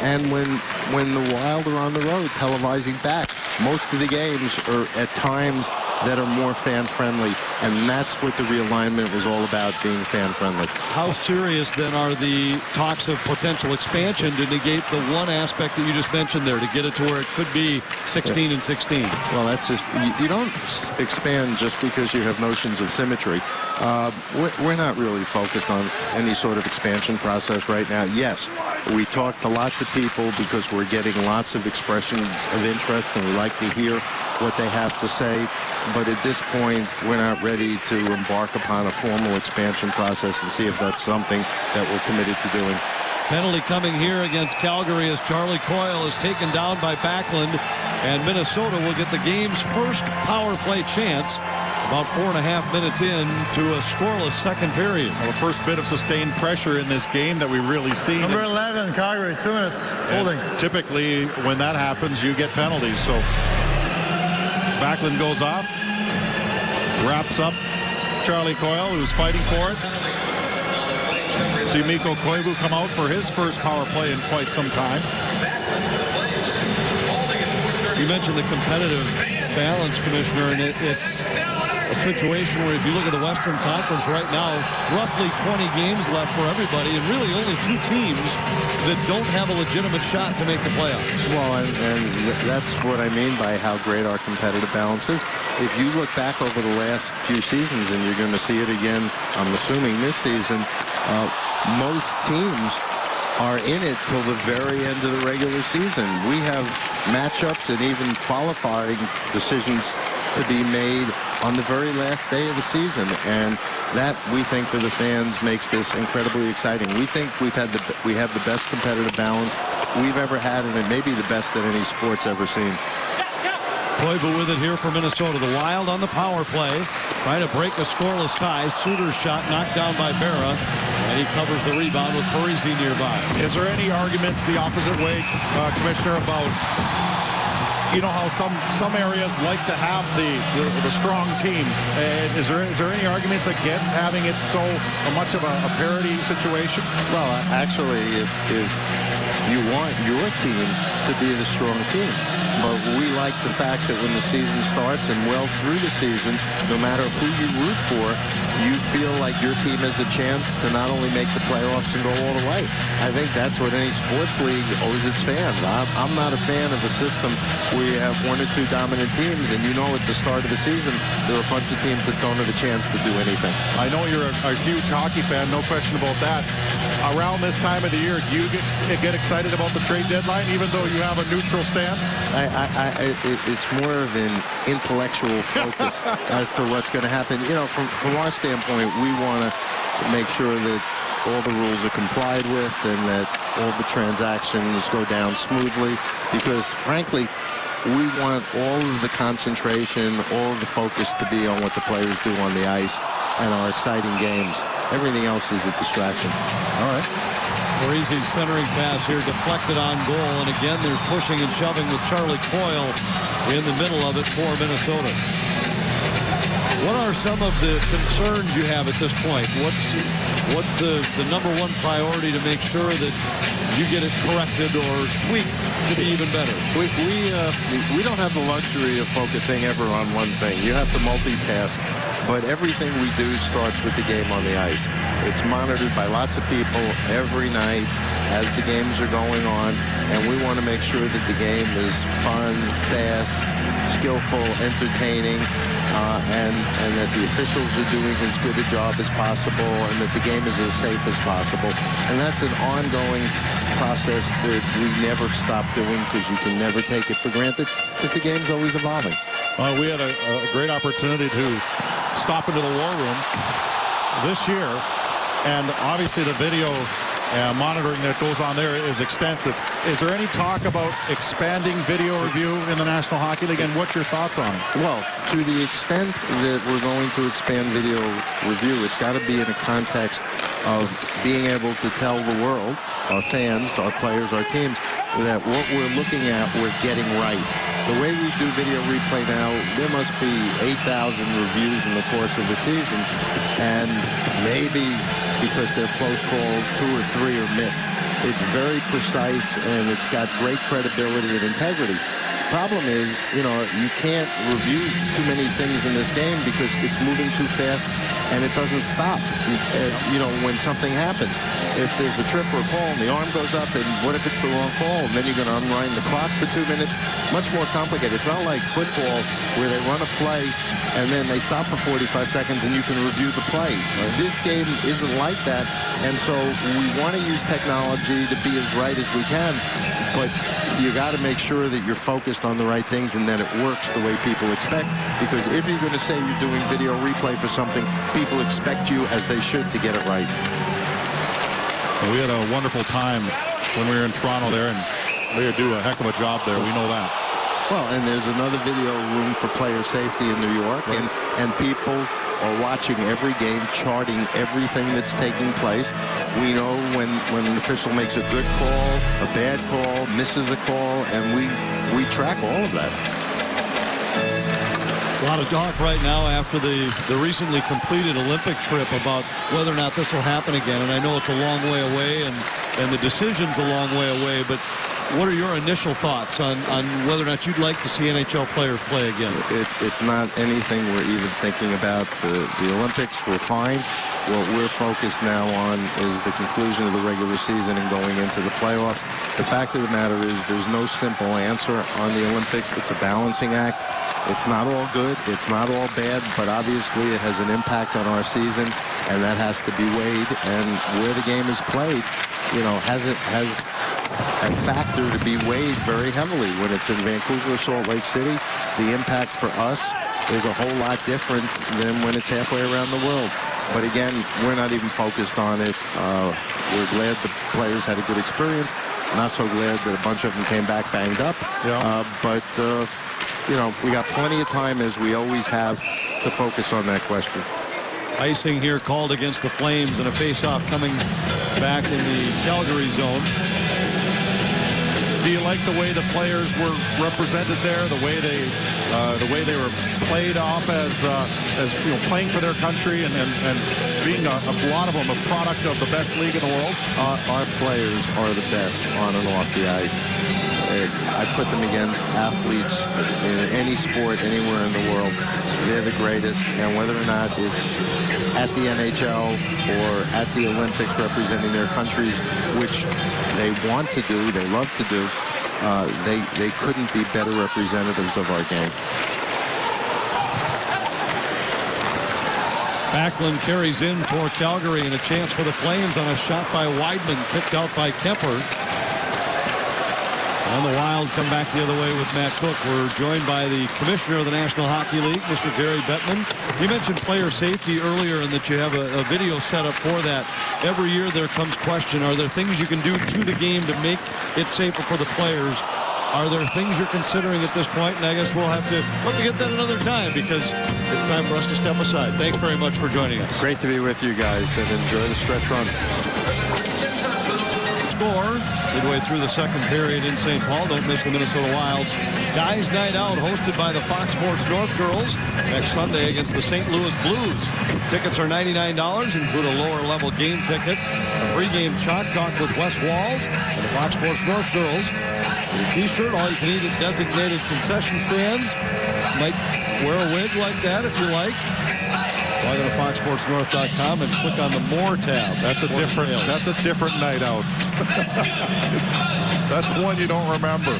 And when the Wild are on the road, televising back, most of the games are at times that are more fan-friendly, and that's what the realignment was all about, being fan-friendly. How serious then are the talks of potential expansion to negate the one aspect that you just mentioned there, to get it to where it could be 16 and 16? Well, that's just, you don't expand just because you have notions of symmetry. We're not really focused on any sort of expansion process right now. Yes, we talk to lots of people because we're getting lots of expressions of interest, and we like to hear what they have to say. But at this point, we're not ready to embark upon a formal expansion process and see if that's something that we're committed to doing. Penalty coming here against Calgary as Charlie Coyle is taken down by Backlund, and Minnesota will get the game's first power play chance about 4.5 minutes in to a scoreless second period. Well, the first bit of sustained pressure in this game that we really see. Number 11, Calgary, 2 minutes holding. Typically, when that happens, you get penalties. So Backlund goes off, wraps up Charlie Coyle, who's fighting for it. See Mikko Koivu come out for his first power play in quite some time. You mentioned the competitive balance, Commissioner, and it's a situation where if you look at the Western Conference right now, roughly 20 games left for everybody, and really only 2 teams that don't have a legitimate shot to make the playoffs. Well, and that's what I mean by how great our competitive balance is. If you look back over the last few seasons, and you're going to see it again, I'm assuming this season, most teams are in it till the very end of the regular season. We have matchups and even qualifying decisions to be made on the very last day of the season, and that, we think, for the fans makes this incredibly exciting. We think we have the best competitive balance we've ever had, and it may be the best that any sport's ever seen. Koivu with it here for Minnesota. The Wild on the power play, trying to break a scoreless tie. Suter's shot knocked down by Berra, and he covers the rebound with Parisi nearby. Is there any arguments the opposite way, Commissioner, about, you know, how some areas like to have the strong team? And is there any arguments against having it so much of a parity situation? Well, actually, if you want your team to be the strong team, but we like the fact that when the season starts and well through the season, no matter who you root for, you feel like your team has a chance to not only make the playoffs and go all the way. I think that's what any sports league owes its fans. I'm not a fan of a system where you have 1 or 2 dominant teams, and you know at the start of the season there are a bunch of teams that don't have a chance to do anything. I know you're a huge hockey fan, no question about that. Around this time of the year, do you get excited about the trade deadline, even though you have a neutral stance? It's more of an intellectual focus as to what's going to happen. You know, from our standpoint, we want to make sure that all the rules are complied with and that all the transactions go down smoothly, because frankly, we want all of the concentration, all of the focus to be on what the players do on the ice and our exciting games. Everything else is a distraction. All right. Parisi centering pass here, deflected on goal, and again there's pushing and shoving with Charlie Coyle in the middle of it for Minnesota. What are some of the concerns you have at this point? What's the number one priority to make sure that you get it corrected or tweaked to be even better? We don't have the luxury of focusing ever on one thing. You have to multitask, but everything we do starts with the game on the ice. It's monitored by lots of people every night as the games are going on, and we want to make sure that the game is fun, fast, skillful, entertaining, and that the officials are doing as good a job as possible, and that the game is as safe as possible. And that's an ongoing process that we never stop doing, because you can never take it for granted, because the game's always evolving. We had a great opportunity to stop into the war room this year and obviously the video monitoring that goes on there is extensive. Is there any talk about expanding video review in the National Hockey League, and what's your thoughts on it? Well, to the extent that we're going to expand video review, it's got to be in a context of being able to tell the world, our fans, our players, our teams, that what we're looking at, we're getting right. The way we do video replay now, there must be 8,000 reviews in the course of the season, and maybe because they're close calls, 2 or 3 are missed. It's very precise, and it's got great credibility and integrity. Problem is, you can't review too many things in this game because it's moving too fast and it doesn't stop, when something happens. If there's a trip or a call and the arm goes up, and what if it's the wrong call? And then you're going to unwind the clock for 2 minutes. Much more complicated. It's not like football where they run a play and then they stop for 45 seconds and you can review the play. This game isn't like that, and so we want to use technology to be as right as we can, but you got to make sure that you're focused on the right things and that it works the way people expect, because if you're going to say you're doing video replay for something, people expect you, as they should, to get it right. We had a wonderful time when we were in Toronto there, and they do a heck of a job there. We know that. Well, and there's another video room for player safety in New York, right. and people are watching every game, charting everything that's taking place. We know when an official makes a good call, a bad call, misses a call, and we track all of that. A lot of talk right now after the recently completed Olympic trip about whether or not this will happen again. And I know it's a long way away, and the decision's a long way away, but what are your initial thoughts on whether or not you'd like to see NHL players play again? It's not anything we're even thinking about. The Olympics were fine. What we're focused now on is the conclusion of the regular season and going into the playoffs. The fact of the matter is there's no simple answer on the Olympics. It's a balancing act. It's not all good. It's not all bad, but obviously it has an impact on our season, and that has to be weighed. And where the game is played, has a factor to be weighed very heavily. When it's in Vancouver or Salt Lake City, the impact for us is a whole lot different than when it's halfway around the world. But again, we're not even focused on it. We're glad the players had a good experience. Not so glad that a bunch of them came back banged up. Yeah. But we got plenty of time, as we always have, to focus on that question. Icing here called against the Flames, and a face-off coming back in the Calgary zone. Do you like the way the players were represented there? The way they were played off as playing for their country and being a lot of them a product of the best league in the world? Our players are the best on and off the ice. I put them against athletes in any sport anywhere in the world. They're the greatest, and whether or not it's at the NHL or at the Olympics representing their countries, which they want to do, they love to do, they couldn't be better representatives of our game. Backlund carries in for Calgary, and a chance for the Flames on a shot by Weidman, kicked out by Kemper. And the Wild come back the other way with Matt Cook. We're joined by the Commissioner of the National Hockey League, Mr. Gary Bettman. You mentioned player safety earlier and that you have a video set up for that. Every year there comes question, are there things you can do to the game to make it safer for the players? Are there things you're considering at this point? And I guess we'll have to get that another time, because it's time for us to step aside. Thanks very much for joining us. Great to be with you guys, and enjoy the stretch run. Score midway through the second period in St. Paul. Don't miss the Minnesota Wild's Guys Night Out, hosted by the Fox Sports North girls next Sunday against the St. Louis Blues. Tickets are $99, include a lower level game ticket, a pregame chalk talk with Wes Walls and the Fox Sports North girls. With a t-shirt, all you can eat at designated concession stands. Might wear a wig like that if you like. Log on to FoxSportsNorth.com and click on the More tab. That's a different night out. That's one you don't remember.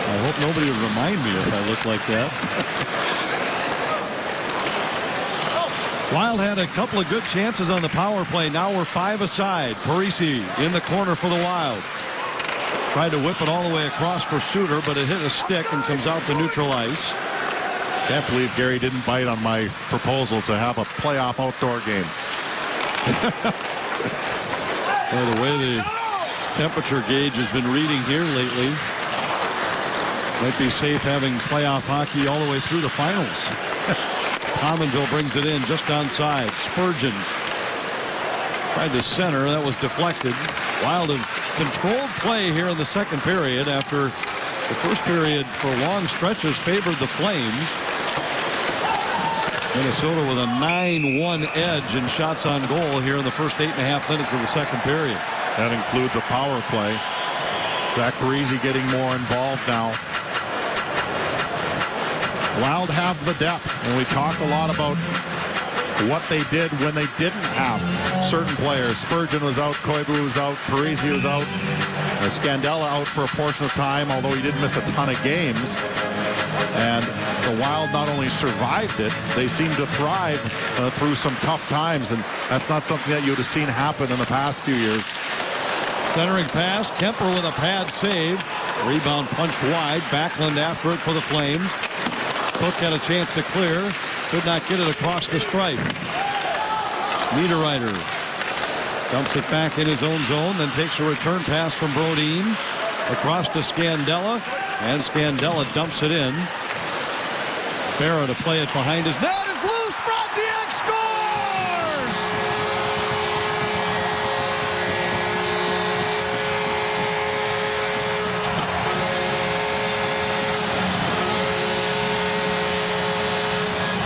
I hope nobody would remind me if I look like that. Wild had a couple of good chances on the power play. Now we're 5 aside. Parisi in the corner for the Wild. Tried to whip it all the way across for Suter, but it hit a stick and comes out to neutral ice. Can't believe Gary didn't bite on my proposal to have a playoff outdoor game. Well, the way the temperature gauge has been reading here lately, might be safe having playoff hockey all the way through the finals. Pominville brings it in just onside. Spurgeon tried to center. That was deflected. Wild have controlled play here in the second period after the first period for long stretches favored the Flames. Minnesota with a 9-1 edge in shots on goal here in the first 8.5 minutes of the second period. That includes a power play. Zach Parise getting more involved now. Wild have the depth, and we talk a lot about what they did when they didn't have certain players. Spurgeon was out, Koivu was out, Parise was out, Scandella out for a portion of time, although he didn't miss a ton of games. And the Wild not only survived it, they seemed to thrive through some tough times, and that's not something that you would have seen happen in the past few years. Centering pass, Kemper with a pad save. Rebound punched wide. Backlund after it for the Flames. Cook had a chance to clear. Could not get it across the stripe. Niederreiter dumps it back in his own zone, then takes a return pass from Brodin across to Scandella, and Scandella dumps it in. Barra to play it behind his net. It's loose. Brodziak scores!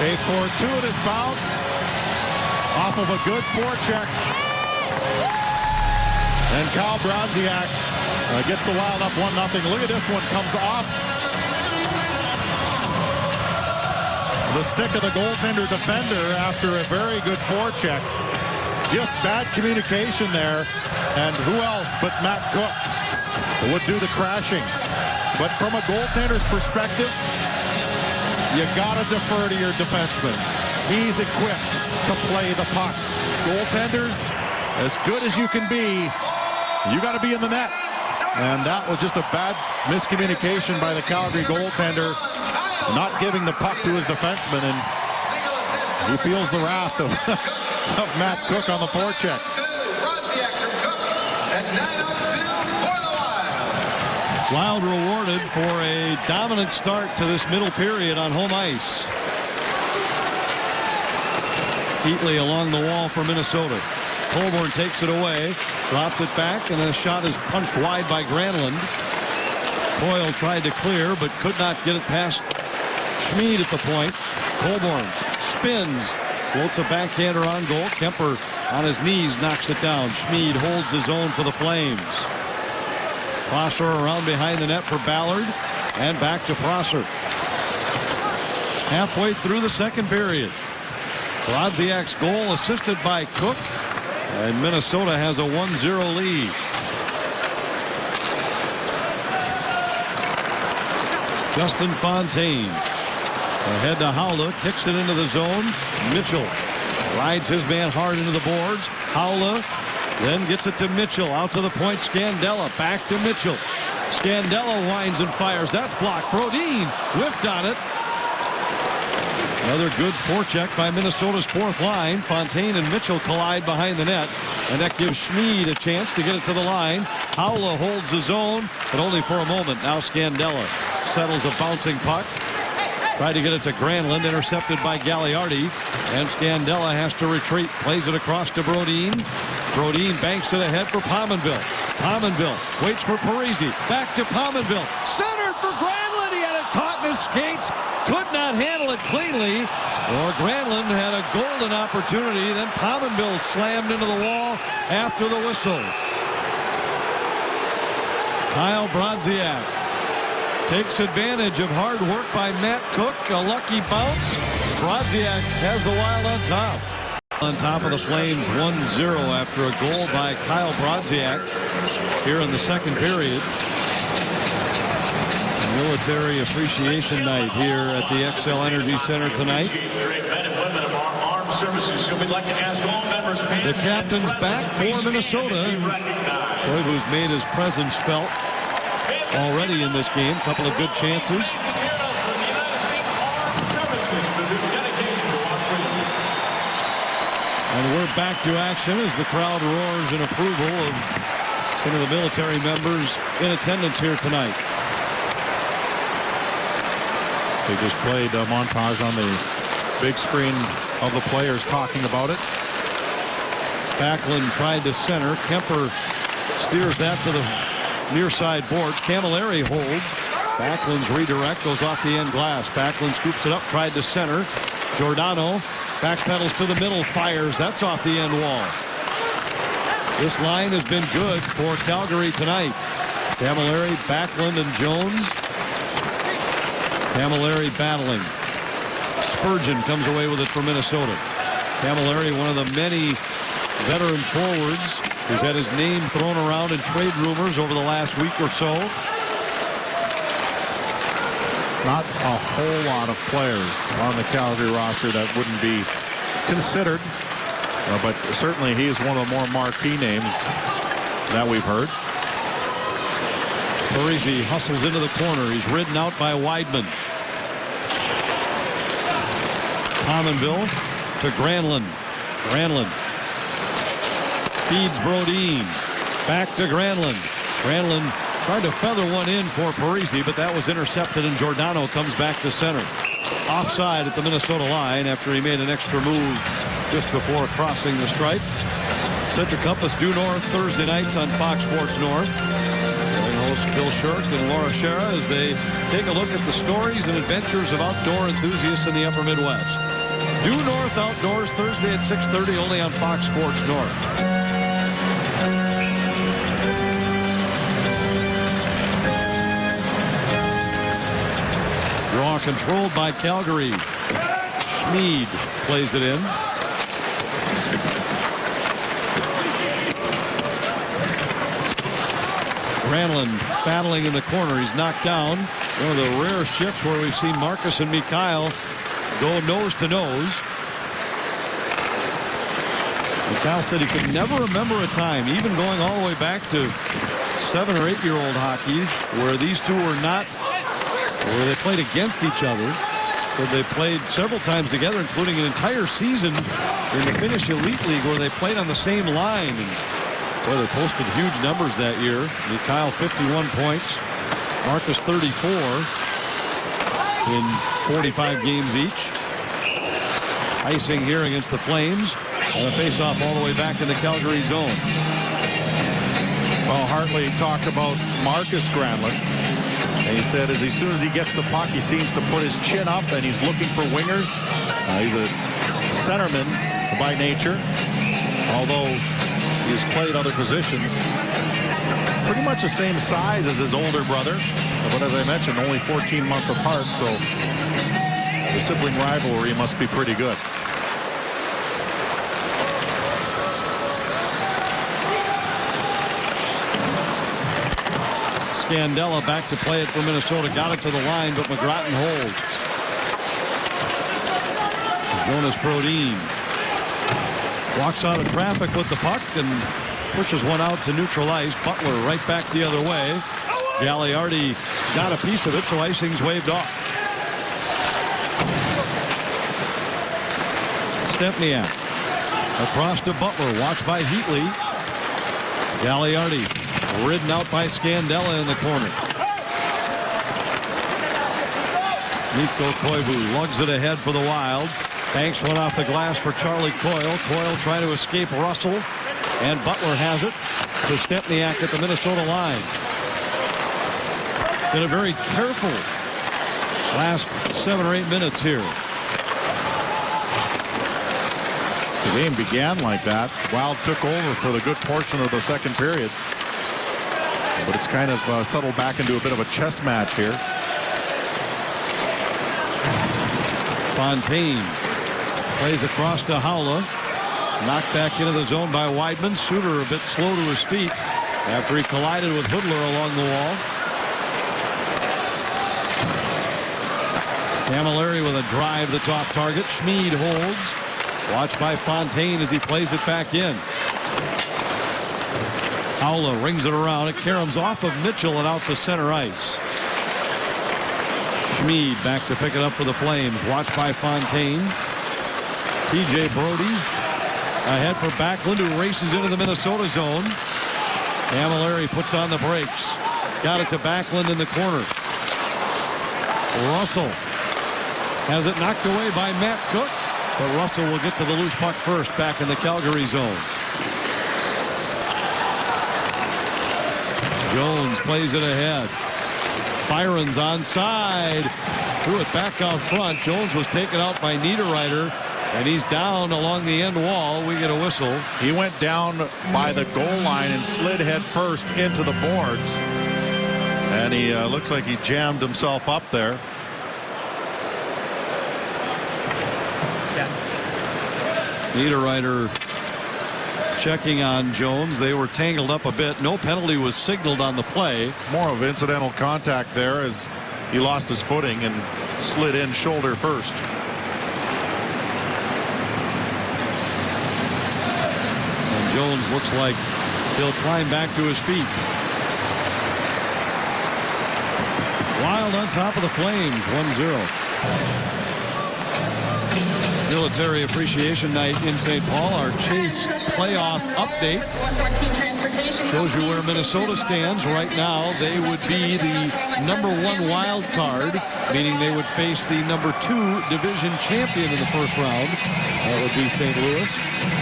A fortuitous bounce off of a good forecheck. And Kyle Brodziak gets the Wild up 1-0. Look at this one, comes off the stick of the goaltender defender after a very good forecheck. Just bad communication there. And who else but Matt Cook would do the crashing? But from a goaltender's perspective, you gotta defer to your defenseman. He's equipped to play the puck. Goaltenders, as good as you can be, you gotta be in the net. And that was just a bad miscommunication by the Calgary goaltender, not giving the puck to his defenseman, and he feels the wrath of, of Matt Cook on the forecheck. Wild rewarded for a dominant start to this middle period on home ice. Heatley along the wall for Minnesota. Colborne takes it away, dropped it back, and the shot is punched wide by Granlund. Coyle tried to clear, but could not get it past Schmid at the point. Colborne spins, floats a backhander on goal. Kemper on his knees knocks it down. Schmid holds his own for the Flames. Prosser around behind the net for Ballard, and back to Prosser. Halfway through the second period. Brodziak's goal assisted by Cook, and Minnesota has a 1-0 lead. Justin Fontaine ahead to Haula, kicks it into the zone. Mitchell rides his man hard into the boards. Haula then gets it to Mitchell, out to the point. Scandella back to Mitchell. Scandella winds and fires. That's blocked. Brodin whiffed on it. Another good forecheck by Minnesota's fourth line. Fontaine and Mitchell collide behind the net, and that gives Schmid a chance to get it to the line. Haula holds his own, but only for a moment. Now Scandella settles a bouncing puck. Tried to get it to Granlund, intercepted by Gagliardi, and Scandella has to retreat. Plays it across to Brodin. Brodin banks it ahead for Pominville. Pominville waits for Parise. Back to Pominville. Centered for Granlund. He had it caught in his skates. Could not handle it cleanly. Or Granlund had a golden opportunity. Then Pominville slammed into the wall after the whistle. Kyle Brodziak takes advantage of hard work by Matt Cook. A lucky bounce. Brodziak has the Wild on top. On top of the Flames 1-0 after a goal by Kyle Brodziak here in the second period. Military Appreciation Night here at the XL Energy Center tonight. The captain's back for Minnesota. Koivu's made his presence felt already in this game. A couple of good chances. And we're back to action as the crowd roars in approval of some of the military members in attendance here tonight. They just played a montage on the big screen of the players talking about it. Backlund tried to center. Kemper steers that to the near side boards. Camilleri holds. Backlund's redirect goes off the end glass. Backlund scoops it up, tried to center. Giordano backpedals to the middle, fires. That's off the end wall. This line has been good for Calgary tonight. Camilleri, Backlund, and Jones. Camilleri battling. Spurgeon comes away with it for Minnesota. Camilleri, one of the many veteran forwards who's had his name thrown around in trade rumors over the last week or so. Not a whole lot of players on the Calgary roster that wouldn't be considered, but certainly he is one of the more marquee names that we've heard. Parise hustles into the corner. He's ridden out by Weidman. Pominville to Granlund. Granlund feeds Brodin. Back to Granlund. Granlund tried to feather one in for Parise, but that was intercepted, and Giordano comes back to center. Offside at the Minnesota line after he made an extra move just before crossing the stripe. Central Compass due north Thursday nights on Fox Sports North. Hosts Bill Shirk and Laura Schara as they take a look at the stories and adventures of outdoor enthusiasts in the upper Midwest. Due North Outdoors Thursday at 6:30 only on Fox Sports North. Draw controlled by Calgary. Schmid plays it in. Granlund battling in the corner. He's knocked down. One of the rare shifts where we've seen Marcus and Mikhail go nose to nose. Mikhail said he could never remember a time, even going all the way back to 7- or 8-year-old hockey, where these two were not, where they played against each other. So they played several times together, including an entire season in the Finnish Elite League where they played on the same line. And boy, they posted huge numbers that year. Mikhail 51 points. Marcus 34 in 45 games each. Icing here against the Flames. And a face-off all the way back in the Calgary zone. Well, Hartley talked about Marcus Granlund. And he said as soon as he gets the puck, he seems to put his chin up and he's looking for wingers. He's a centerman by nature. Although he's played other positions. Pretty much the same size as his older brother. But as I mentioned, only 14 months apart, so the sibling rivalry must be pretty good. Scandella back to play it for Minnesota. Got it to the line, but McGrattan holds. Jonas Brodin walks out of traffic with the puck and pushes one out to neutral ice. Butler right back the other way. Gagliardi got a piece of it, so icing's waved off. Stempniak across to Butler, watched by Heatley. Gagliardi ridden out by Scandella in the corner. Mikko Koivu lugs it ahead for the Wild. Banks one off the glass for Charlie Coyle. Coyle trying to escape Russell. And Butler has it to Stempniak at the Minnesota line. Been a very careful last 7 or 8 minutes here. The game began like that. Wild took over for the good portion of the second period. But it's kind of settled back into a bit of a chess match here. Fontaine plays across to Haula. Knocked back into the zone by Weidman. Suter a bit slow to his feet after he collided with Hoodler along the wall. Camilleri with a drive that's off target. Schmid holds. Watched by Fontaine as he plays it back in. Haula rings it around. It caroms off of Mitchell and out to center ice. Schmid back to pick it up for the Flames. Watched by Fontaine. TJ Brody Ahead for Backlund, who races into the Minnesota zone. Camilleri puts on the brakes. Got it to Backlund in the corner. Russell has it knocked away by Matt Cook, but Russell will get to the loose puck first back in the Calgary zone. Jones plays it ahead. Byron's onside. Threw it back out front. Jones was taken out by Niederreiter, and he's down along the end wall. We get a whistle. He went down by the goal line and slid head first into the boards. And he looks like he jammed himself up there. Niederreiter checking on Jones. They were tangled up a bit. No penalty was signaled on the play. More of incidental contact there as he lost his footing and slid in shoulder first. And Jones looks like he'll climb back to his feet. Wild on top of the Flames, 1-0. Military Appreciation Night in St. Paul. Our Chase playoff update shows you where Minnesota stands right now. They would be the #1 wild card, meaning they would face the #2 division champion in the first round. That would be St. Louis.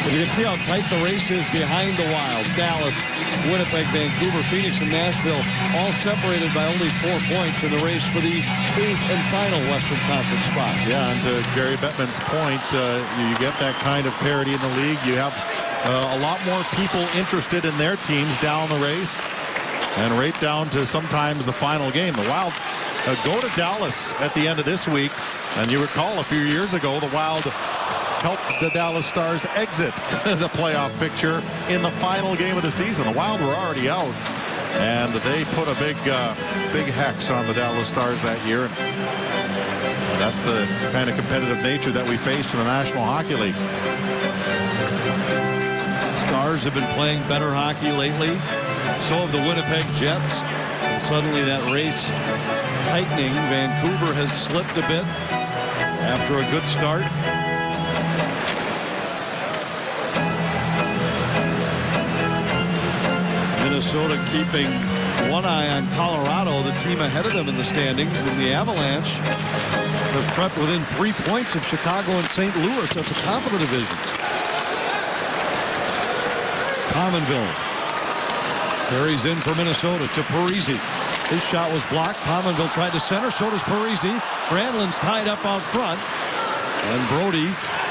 But you can see how tight the race is behind the Wild. Dallas, Winnipeg, Vancouver, Phoenix, and Nashville all separated by only 4 points in the race for the 8th and final Western Conference spot. Yeah, and to Gary Bettman's point, you get that kind of parity in the league. You have a lot more people interested in their teams down the race and right down to sometimes the final game. The Wild go to Dallas at the end of this week, and you recall a few years ago the Wild helped the Dallas Stars exit the playoff picture in the final game of the season. The Wild were already out, and they put a big hex on the Dallas Stars that year. And that's the kind of competitive nature that we face in the National Hockey League. Stars have been playing better hockey lately. So have the Winnipeg Jets. And suddenly that race tightening. Vancouver has slipped a bit after a good start. Minnesota keeping one eye on Colorado, the team ahead of them in the standings. And the Avalanche have crept within 3 points of Chicago and St. Louis at the top of the division. Pominville carries in for Minnesota to Parise. His shot was blocked. Pominville tried to center. So does Parise. Granlund's tied up out front. And Brody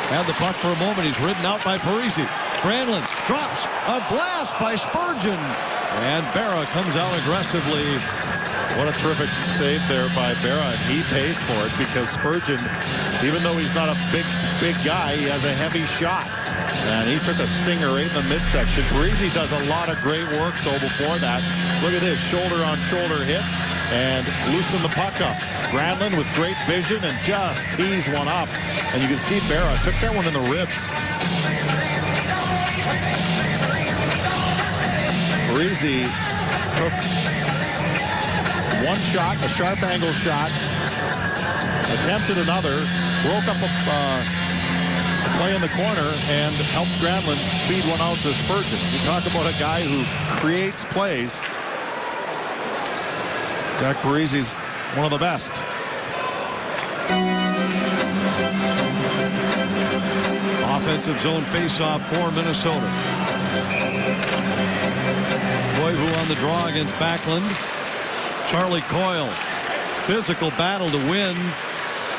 had the puck for a moment. He's ridden out by Parise. Granlund drops a blast by Spurgeon. And Berra comes out aggressively. What a terrific save there by Berra, and he pays for it because Spurgeon, even though he's not a big guy, he has a heavy shot. And he took a stinger right in the midsection. Parise does a lot of great work, though, before that. Look at this, shoulder-on-shoulder hit, and loosen the puck up. Granlund with great vision and just tees one up. And you can see Berra took that one in the ribs. Parise took one shot, a sharp angle shot, attempted another, broke up a play in the corner, and helped Granlund feed one out to Spurgeon. You talk about a guy who creates plays. Jack Parise's one of the best. Offensive zone faceoff for Minnesota. Koivu on the draw against Backlund. Charlie Coyle, physical battle to win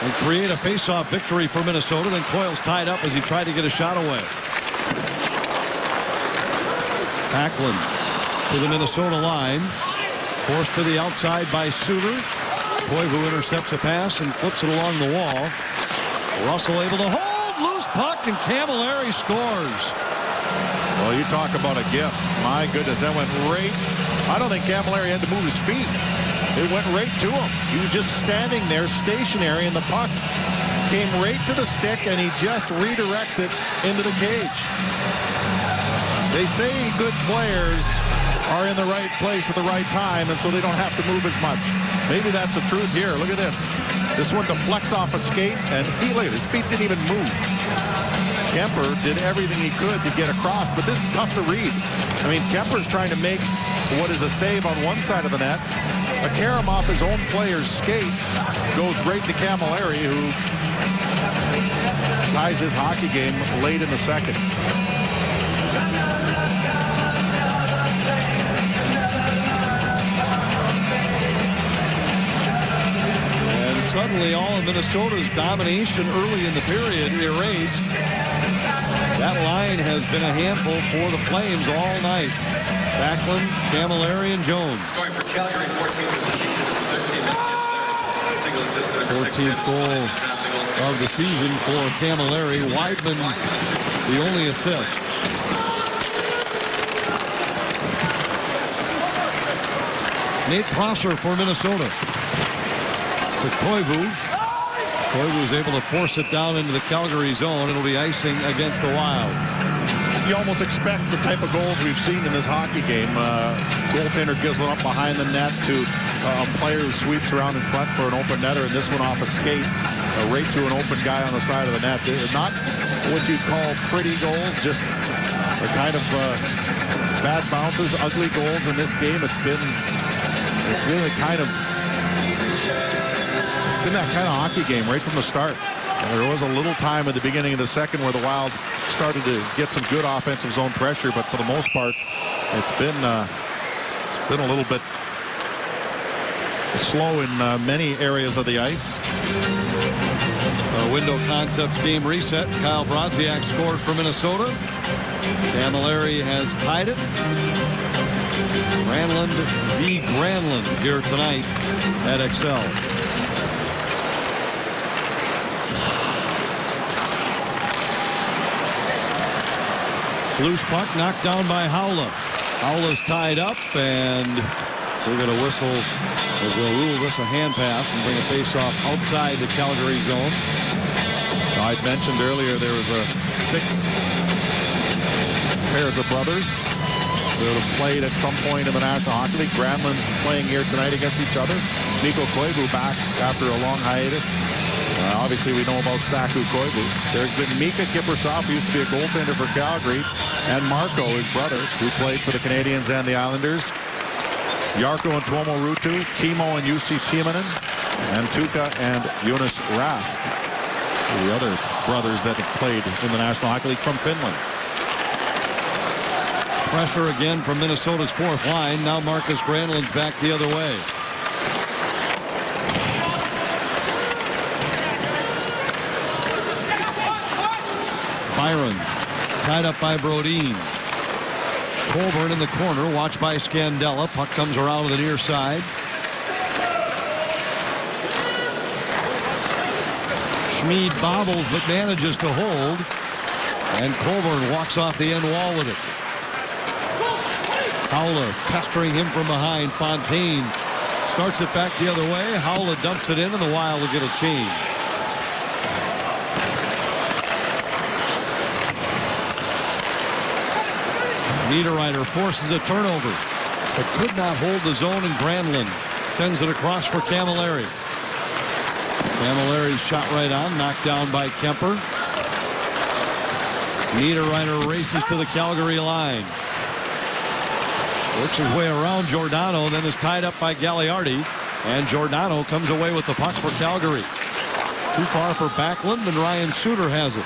and create a faceoff victory for Minnesota. Then Coyle's tied up as he tried to get a shot away. Backlund to the Minnesota line. Forced to the outside by Suter. Koivu intercepts a pass and flips it along the wall. Russell able to hold. Loose puck, and Camilleri scores. Well, you talk about a gift. My goodness, that went right. I don't think Camilleri had to move his feet. It went right to him. He was just standing there stationary, and the puck came right to the stick, and he just redirects it into the cage. They say good players are in the right place at the right time, and so they don't have to move as much. Maybe that's the truth here. Look at this. This one deflects off a skate, and look at his feet didn't even move. Kemper did everything he could to get across, but this is tough to read. I mean, Kemper's trying to make what is a save on one side of the net. A carom off his own player's skate goes right to Camilleri, who ties his hockey game late in the second. And suddenly all of Minnesota's domination early in the period erased. That line has been a handful for the Flames all night. Backlund, Camilleri, and Jones. Going for Calgary, 14th goal of the season for Camilleri. Weidman, the only assist. Nate Prosser for Minnesota. To Koivu. Koivu is able to force it down into the Calgary zone. It'll be icing against the Wild. You almost expect the type of goals we've seen in this hockey game. Goaltender gives one up behind the net to a player who sweeps around in front for an open netter, and this one off a skate right to an open guy on the side of the net. Not what you'd call pretty goals, just the kind of bad bounces, ugly goals in this game. It's been a kind of that kind of hockey game right from the start. And there was a little time at the beginning of the second where the Wild started to get some good offensive zone pressure, but for the most part, it's been a little bit slow in many areas of the ice. Window Concepts game reset. Kyle Brodziak scored for Minnesota. Camilleri has tied it. Granlund v. Granlund here tonight at Excel. Loose puck knocked down by Haula. Haula's tied up, and we're going to whistle, as the rule, this a hand pass and bring a face-off outside the Calgary zone. I'd mentioned earlier there was 6 pairs of brothers that have played at some point in the National Hockey League. Granlund's playing here tonight against each other. Mikko Koivu back after a long hiatus. Obviously, we know about Saku Koivu. There's been Mika Kiprusoff, who used to be a goaltender for Calgary, and Marco, his brother, who played for the Canadiens and the Islanders. Jarkko and Tuomo Ruutu, Kimmo and Jussi Timonen, and Tuukka and Jonas Rask, the other brothers that have played in the National Hockey League from Finland. Pressure again from Minnesota's fourth line. Now Marcus Granlund's back the other way. Byron tied up by Brodin. Colburn in the corner, watched by Scandella. Puck comes around to the near side. Schmid bobbles but manages to hold. And Colburn walks off the end wall with it. Haula pestering him from behind. Fontaine starts it back the other way. Haula dumps it in, and the Wild will get a change. Niederreiter forces a turnover, but could not hold the zone, and Granlund sends it across for Camilleri. Camilleri's shot right on, knocked down by Kemper. Niederreiter races to the Calgary line. Works his way around Giordano, then is tied up by Gagliardi, and Giordano comes away with the puck for Calgary. Too far for Backlund, and Ryan Suter has it.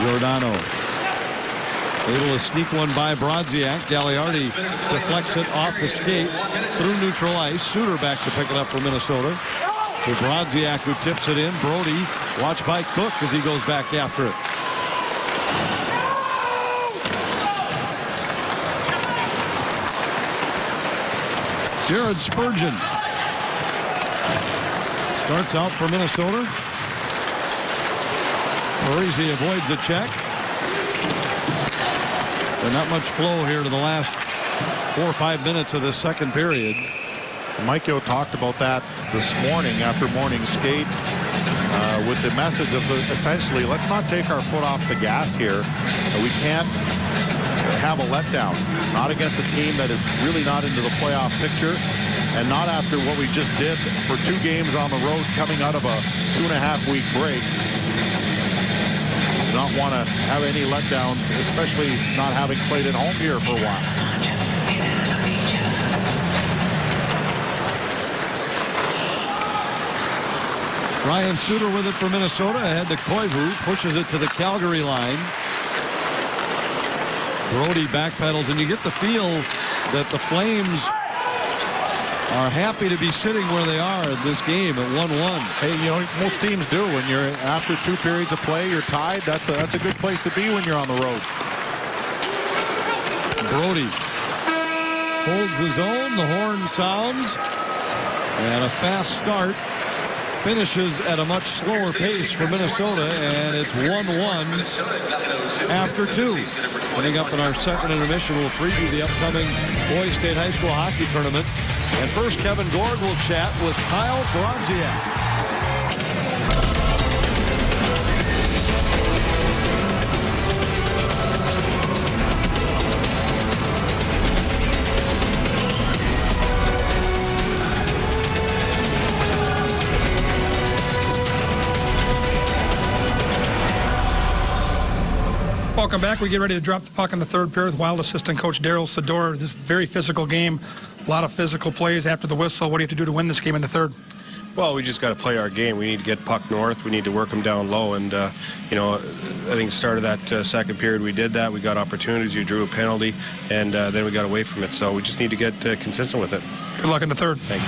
Giordano able to sneak one by Brodziak. Gagliardi deflects it off the skate through neutral ice. Suter back to pick it up for Minnesota. To Brodziak, who tips it in. Brody watched by Cook as he goes back after it. Jared Spurgeon starts out for Minnesota. Parisi avoids a check. But not much flow here to the last 4 or 5 minutes of this second period. Mike Yeo talked about that this morning after morning skate with the message of essentially, let's not take our foot off the gas here. We can't have a letdown. Not against a team that is really not into the playoff picture. and not after what we just did for 2 games on the road coming out of a 2.5-week break. Not want to have any letdowns, especially not having played at home here for a while. Ryan Suter with it for Minnesota, ahead to Koivu, pushes it to the Calgary line. Brody backpedals, and you get the feel that the Flames are happy to be sitting where they are in this game at 1-1. Hey, you know, most teams do. When you're after 2 periods of play, you're tied. That's a good place to be when you're on the road. Brody holds his own. The horn sounds, and a fast start finishes at a much slower pace for Minnesota, and it's 1-1 after 2. Coming up in our second intermission, we'll preview the upcoming Boys State High School hockey tournament. And first, Kevin Gorg will chat with Kyle Brodziak. Welcome back. We get ready to drop the puck in the third period with Wild assistant coach Daryl Sador. This very physical game, a lot of physical plays after the whistle. What do you have to do to win this game in the third? Well, we just got to play our game. We need to get puck north. We need to work them down low. And, you know, I think start of that second period we did that. We got opportunities. You drew a penalty, and then we got away from it. So we just need to get consistent with it. Good luck in the third. Thanks.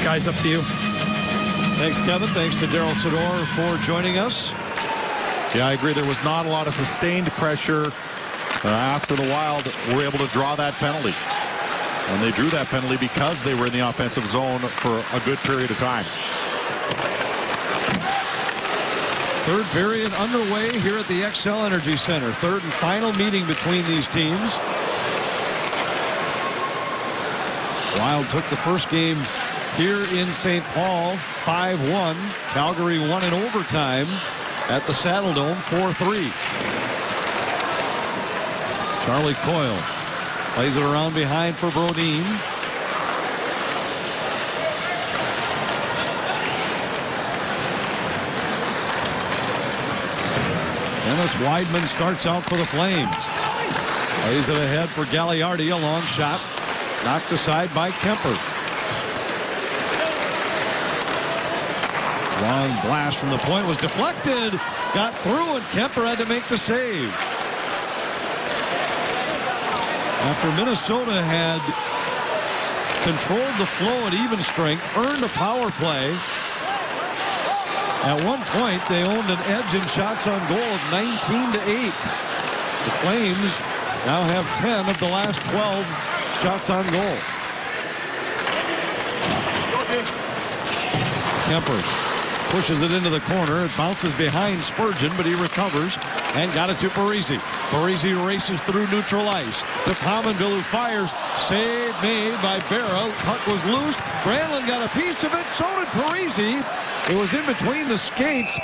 Guys, up to you. Thanks, Kevin. Thanks to Daryl Sador for joining us. Yeah, I agree. There was not a lot of sustained pressure after the Wild were able to draw that penalty. And they drew that penalty because they were in the offensive zone for a good period of time. Third period underway here at the XL Energy Center. Third and final meeting between these teams. Wild took the first game here in St. Paul 5-1. Calgary won in overtime at the Saddle Dome 4-3. Charlie Coyle plays it around behind for Brodin. Dennis Wideman starts out for the Flames. Plays it ahead for Gagliardi. A long shot knocked aside by Kemper. Long blast from the point was deflected. Got through, and Kemper had to make the save. After Minnesota had controlled the flow at even strength, earned a power play. At one point, they owned an edge in shots on goal of 19-8. The Flames now have 10 of the last 12 shots on goal. Kemper pushes it into the corner. It bounces behind Spurgeon, but he recovers and got it to Parise. Parise races through neutral ice to Pominville, who fires. Save made by Berra. Puck was loose. Granlund got a piece of it. So did Parise. It was in between the skates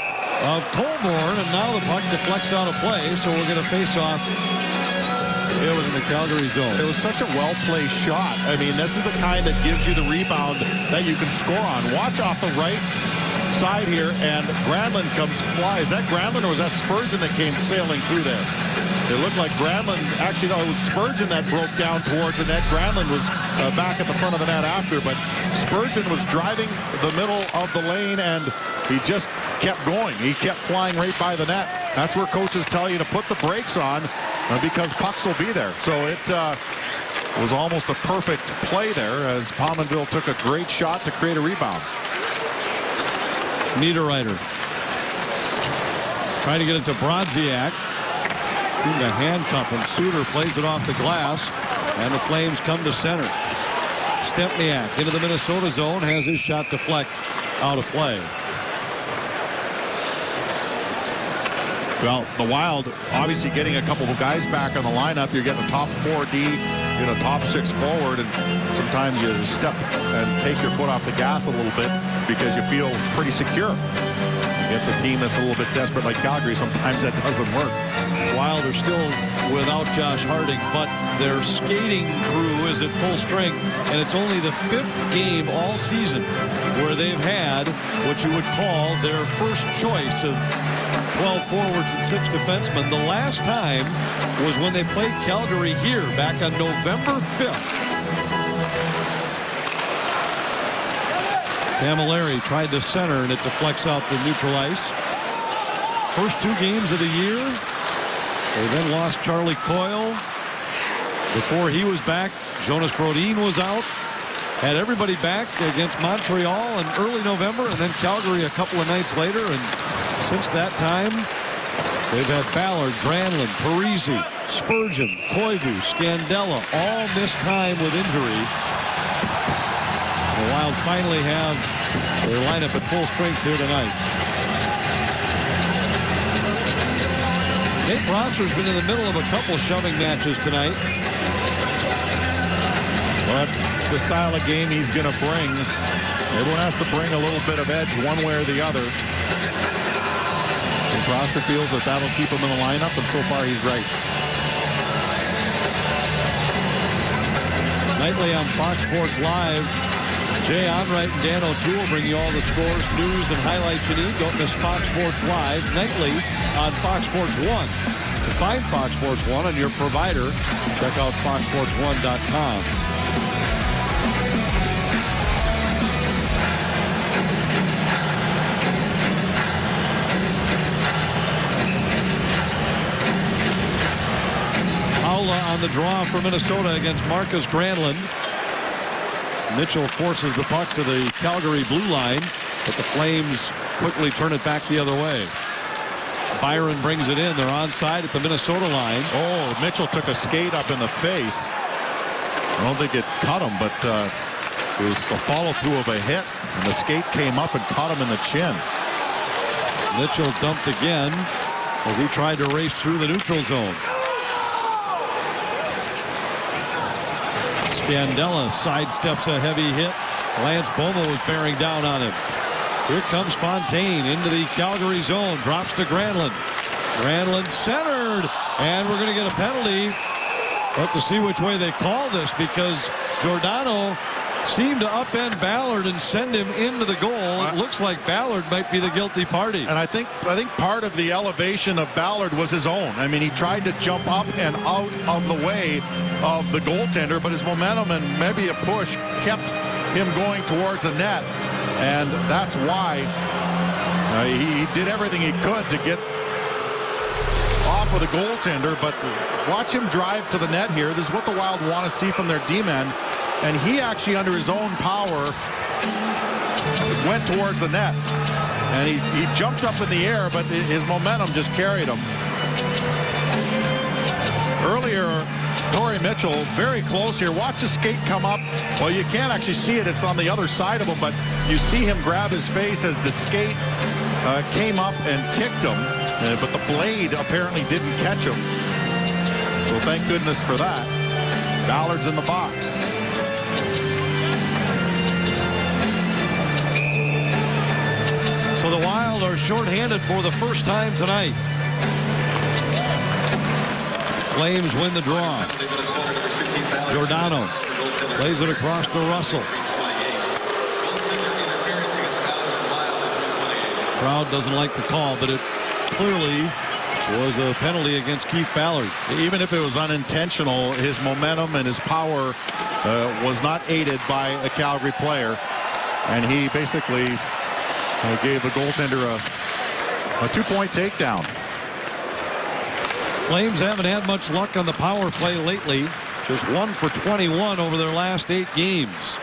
of Colborne, and now the puck deflects out of play, so we'll get a face-off. It was in the Calgary zone. It was such a well-placed shot. I mean, this is the kind that gives you the rebound that you can score on. Watch off the right side here, and Granlund comes fly. Is that Granlund, or was that Spurgeon that came sailing through there? It looked like Granlund, actually, no, it was Spurgeon that broke down towards the net. Granlund was back at the front of the net after, but Spurgeon was driving the middle of the lane, and he just kept going. He kept flying right by the net. That's where coaches tell you to put the brakes on because pucks will be there. So it was almost a perfect play there as Pominville took a great shot to create a rebound. Niederreiter trying to get it to Brodziak. Seemed to handcuff him. Suter plays it off the glass, and the Flames come to center. Stempniak into the Minnesota zone, has his shot deflect out of play. Well, the Wild obviously getting a couple of guys back on the lineup. You're getting a top 4D, you know, top 6 forward, and sometimes you step and take your foot off the gas a little bit because you feel pretty secure. Against a team that's a little bit desperate like Calgary, sometimes that doesn't work. Wild are still without Josh Harding, but their skating crew is at full strength, and it's only the 5th game all season where they've had what you would call their first choice of 12 forwards and 6 defensemen. The last time was when they played Calgary here back on November 5th. Camilleri tried to center, and it deflects out to neutral ice. First 2 games of the year, they then lost Charlie Coyle. Before he was back, Jonas Brodin was out. Had everybody back against Montreal in early November, and then Calgary a couple of nights later. And since that time, they've had Ballard, Granlund, Parise, Spurgeon, Koivu, Scandella all missed time with injury. The Wild finally have their lineup at full strength here tonight. Nate Prosser's been in the middle of a couple shoving matches tonight. Well, that's the style of game he's going to bring. Everyone has to bring a little bit of edge one way or the other. And Prosser feels that that'll keep him in the lineup, and so far he's right. Nightly on Fox Sports Live, Jay Onrait and Dan O'Toole bring you all the scores, news, and highlights you need. Don't miss Fox Sports Live nightly on Fox Sports 1. To find Fox Sports 1 on your provider, check out foxsports1.com. On the draw for Minnesota against Marcus Granlund. Mitchell forces the puck to the Calgary blue line, but the Flames quickly turn it back the other way. Byron brings it in. They're onside at the Minnesota line. Oh, Mitchell took a skate up in the face. I don't think it cut him, but it was a follow-through of a hit, and the skate came up and caught him in the chin. Mitchell dumped again as he tried to race through the neutral zone. Scandella sidesteps a heavy hit. Lance Boma was bearing down on him. Here comes Fontaine into the Calgary zone. Drops to Granlund. Granlund centered. And we're going to get a penalty. We'll have to see which way they call this, because Giordano seemed to upend Ballard and send him into the goal. It looks like Ballard might be the guilty party. And I think part of the elevation of Ballard was his own. I mean, he tried to jump up and out of the way of the goaltender, but his momentum and maybe a push kept him going towards the net. And that's why he did everything he could to get off of the goaltender. But watch him drive to the net here. This is what the Wild want to see from their D-men. And he actually, under his own power, went towards the net. And he jumped up in the air, but his momentum just carried him. Earlier, Torrey Mitchell, very close here. Watch the skate come up. Well, you can't actually see it. It's on the other side of him, but you see him grab his face as the skate came up and kicked him. But the blade apparently didn't catch him. So thank goodness for that. Ballard's in the box. So the Wild are shorthanded for the first time tonight. Flames win the draw. Giordano plays it across to Russell. Crowd doesn't like the call, but it clearly was a penalty against Keith Ballard. Even if it was unintentional, his momentum and his power was not aided by a Calgary player. And he basically gave the goaltender a 2-point takedown. Flames haven't had much luck on the power play lately. Just 1 for 21 over their last 8 games.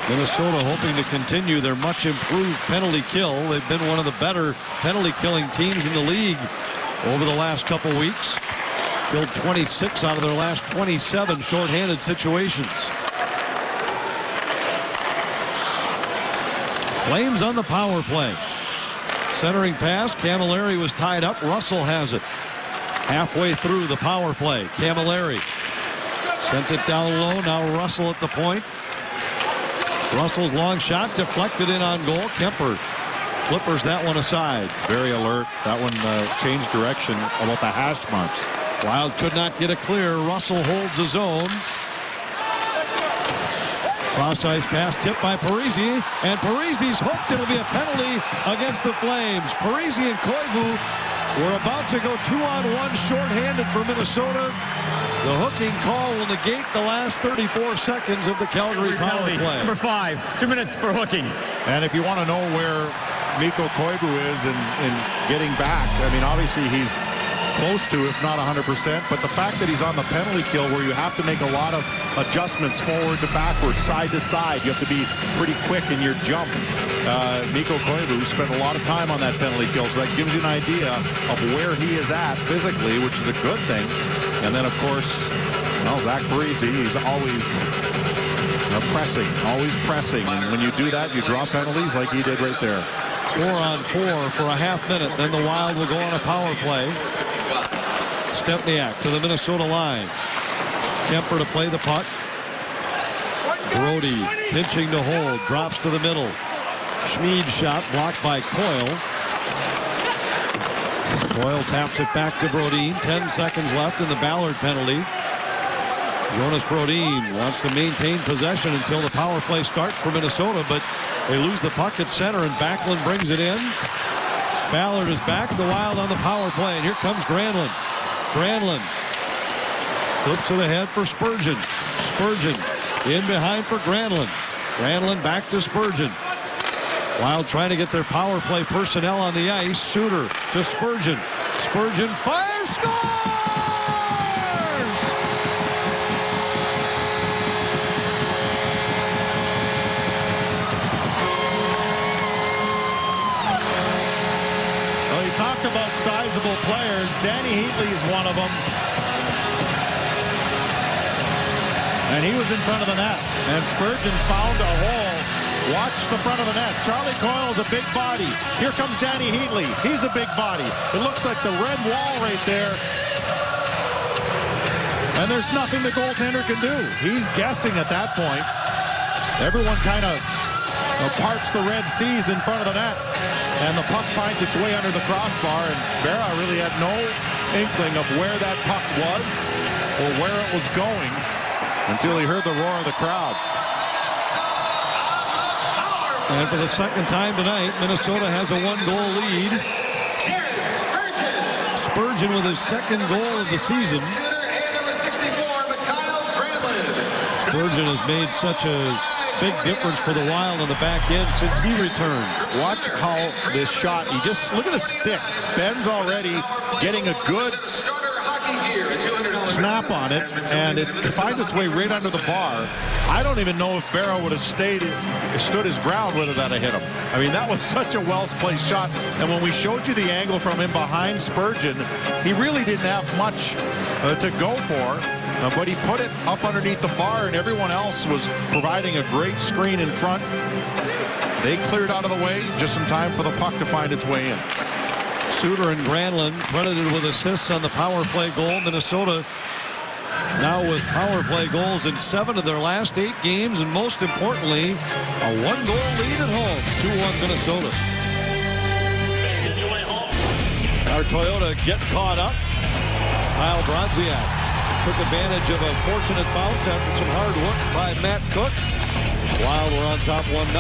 Minnesota hoping to continue their much improved penalty kill. They've been one of the better penalty killing teams in the league over the last couple weeks. Killed 26 out of their last 27 shorthanded situations. Flames on the power play. Centering pass. Camilleri was tied up. Russell has it. Halfway through the power play. Camilleri sent it down low. Now Russell at the point. Russell's long shot deflected in on goal. Kemper Flippers that one aside. Very alert. That one changed direction about the hash marks. Wild could not get it clear. Russell holds his own. Cross ice pass tipped by Parise, and Parise's hooked. It'll be a penalty against the Flames. Parise and Koivu were about to go 2-on-1 shorthanded for Minnesota. The hooking call will negate the last 34 seconds of the Calgary power play. Number 5, 2 minutes for hooking. And if you want to know where Mikko Koivu is in getting back, I mean, obviously he's close to, if not 100%, but the fact that he's on the penalty kill where you have to make a lot of adjustments forward to backward, side to side, you have to be pretty quick in your jump. Mikko Koivu spent a lot of time on that penalty kill, so that gives you an idea of where he is at physically, which is a good thing. And then, of course, well, Zach Parise, he's always pressing. And when you do that, you draw penalties like he did right there. 4-on-4 for a half minute. Then the Wild will go on a power play. Stepniak to the Minnesota line. Kemper to play the puck. Brody pinching to hold. Drops to the middle. Schmid shot blocked by Coyle. Coyle taps it back to Brodin. 10 seconds left in the Ballard penalty. Jonas Brodin wants to maintain possession until the power play starts for Minnesota, but they lose the puck at center, and Backlund brings it in. Ballard is back. The Wild on the power play, and here comes Granlund. Granlund flips it ahead for Spurgeon. Spurgeon in behind for Granlund. Granlund back to Spurgeon. Wild trying to get their power play personnel on the ice. Suter to Spurgeon. Spurgeon fires, scores! Well, you talked about sizable players. Danny Heatley is one of them. And he was in front of the net. And Spurgeon found a hole. Watch the front of the net. Charlie Coyle's a big body. Here comes Danny Heatley. He's a big body. It looks like the red wall right there. And there's nothing the goaltender can do. He's guessing at that point. Everyone kind of parts the Red Seas in front of the net. And the puck finds its way under the crossbar. And Berra really had no inkling of where that puck was or where it was going until he heard the roar of the crowd. And for the second time tonight, Minnesota has a one-goal lead. Spurgeon with his second goal of the season. Spurgeon has made such a big difference for the Wild on the back end since he returned. Watch how this shot, he just, look at the stick. Ben's already getting a good snap on it, and it finds its way right under the bar. I don't even know if Berra would have stood his ground whether that had hit him. I mean, that was such a well-placed shot. And when we showed you the angle from him behind Spurgeon, he really didn't have much to go for. But he put it up underneath the bar, and everyone else was providing a great screen in front. They cleared out of the way just in time for the puck to find its way in. Suter and Granlund credited with assists on the power play goal. Minnesota now with power play goals in 7 of their last 8 games, and most importantly, a one-goal lead at home. 2-1 Minnesota. Our Toyota get caught up. Kyle Bronziak took advantage of a fortunate bounce after some hard work by Matt Cook. Wild were on top 1-0.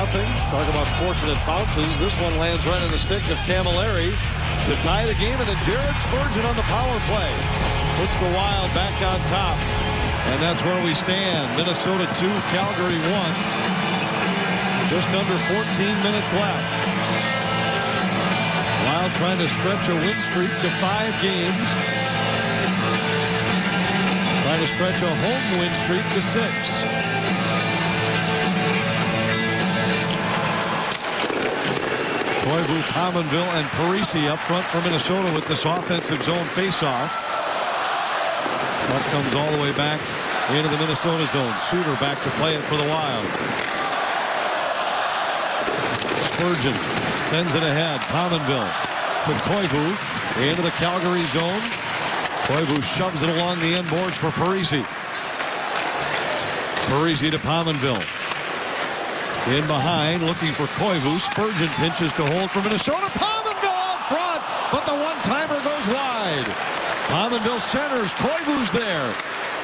Talk about fortunate bounces. This one lands right in the stick of Camilleri to tie the game, and then Jared Spurgeon on the power play puts the Wild back on top. And that's where we stand. Minnesota 2, Calgary 1. Just under 14 minutes left. Wild trying to stretch a win streak to 5 games. Trying to stretch a home win streak to 6. Koivu, Pominville, and Parise up front for Minnesota with this offensive zone faceoff. Puck comes all the way back into the Minnesota zone. Suter back to play it for the Wild. Spurgeon sends it ahead. Pominville to Koivu into the Calgary zone. Koivu shoves it along the end boards for Parise. Parise to Pominville. In behind, looking for Koivu. Spurgeon pinches to hold for Minnesota. Pominville out front, but the one-timer goes wide. Pominville centers. Koivu's there.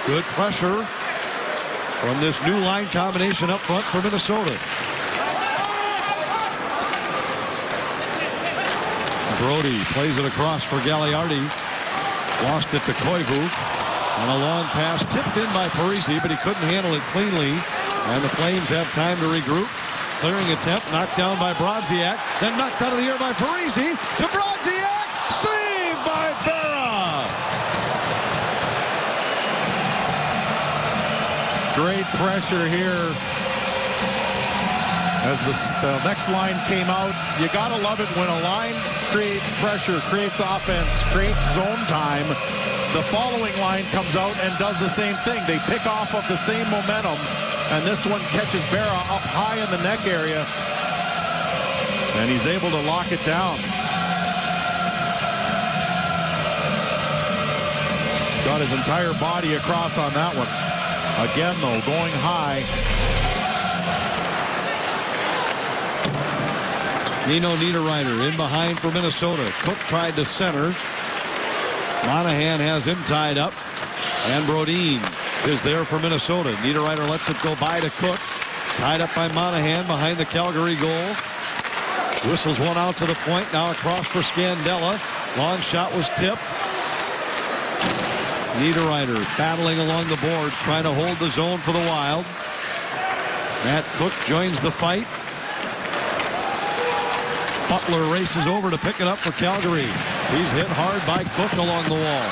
Good pressure from this new line combination up front for Minnesota. Brody plays it across for Gagliardi. Lost it to Koivu. And a long pass tipped in by Parise, but he couldn't handle it cleanly. And the Flames have time to regroup. Clearing attempt, knocked down by Brodziak. Then knocked out of the air by Parise. To Brodziak. Saved by Berra. Great pressure here. As the next line came out, you got to love it when a line creates pressure, creates offense, creates zone time. The following line comes out and does the same thing. They pick off of the same momentum, and this one catches Berra up high in the neck area, and he's able to lock it down. Got his entire body across on that one. Again, though, going high. Nino Niederreiter in behind for Minnesota. Cook tried to center. Monahan has him tied up. And Brodin is there for Minnesota. Niederreiter lets it go by to Cook. Tied up by Monahan behind the Calgary goal. Whistles one out to the point. Now across for Scandella. Long shot was tipped. Niederreiter battling along the boards, trying to hold the zone for the Wild. Matt Cook joins the fight. Butler races over to pick it up for Calgary. He's hit hard by Cook along the wall.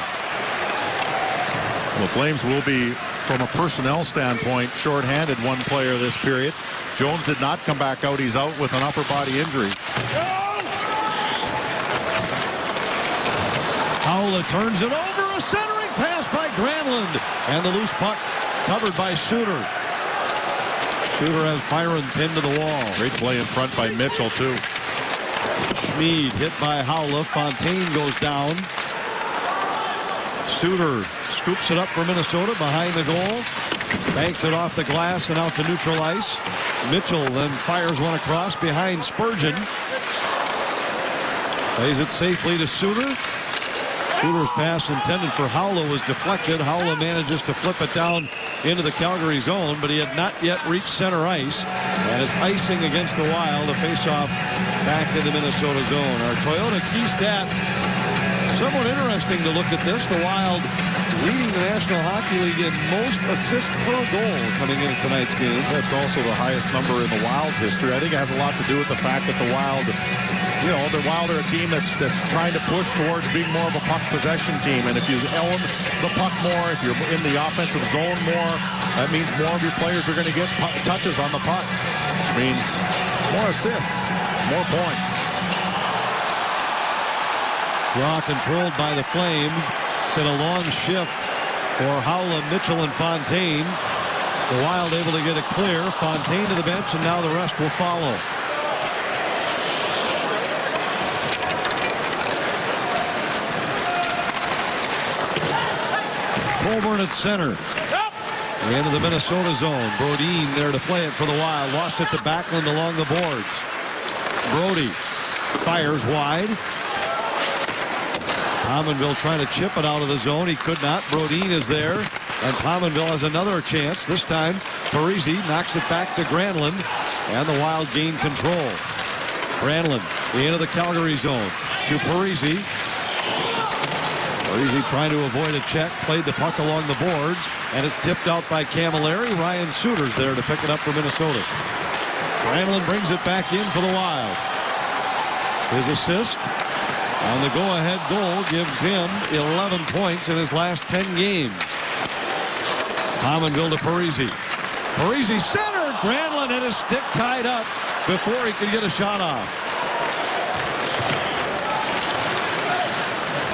The Flames will be, from a personnel standpoint, shorthanded one player this period. Jones did not come back out. He's out with an upper body injury. Howla turns it over. A centering pass by Granlund. And the loose puck covered by Suter. Suter has Byron pinned to the wall. Great play in front by Mitchell, too. Schmid hit by Howla. Fontaine goes down. Suter scoops it up for Minnesota behind the goal. Banks it off the glass and out to neutral ice. Mitchell then fires one across behind Spurgeon. Plays it safely to Suter. Suter's pass intended for Howla was deflected. Howla manages to flip it down into the Calgary zone, but he had not yet reached center ice. And it's icing against the Wild. A face-off back in the Minnesota zone. Our Toyota Keystat. Somewhat interesting to look at this. The Wild leading the National Hockey League in most assists per goal coming into tonight's game. That's also the highest number in the Wild's history. I think it has a lot to do with the fact that the Wild, the Wild are a team that's trying to push towards being more of a puck possession team. And if you own the puck more, if you're in the offensive zone more, that means more of your players are going to get touches on the puck, which means more assists, more points. Draw controlled by the Flames. It's been a long shift for Howla, Mitchell, and Fontaine. The Wild able to get it clear. Fontaine to the bench, and now the rest will follow. Colburn at center. Into the Minnesota zone. Brodin there to play it for the Wild. Lost it to Backlund along the boards. Brody fires wide. Pominville trying to chip it out of the zone. He could not. Brodin is there. And Pominville has another chance. This time, Parise knocks it back to Granlund. And the Wild gain control. Granlund into the Calgary zone. To Parise. Parise trying to avoid a check. Played the puck along the boards. And it's tipped out by Camilleri. Ryan Suter's there to pick it up for Minnesota. Granlund brings it back in for the Wild. His assist on the go-ahead goal gives him 11 points in his last 10 games. Pominville to Parise. Parise centered. Granlund had his stick tied up before he could get a shot off.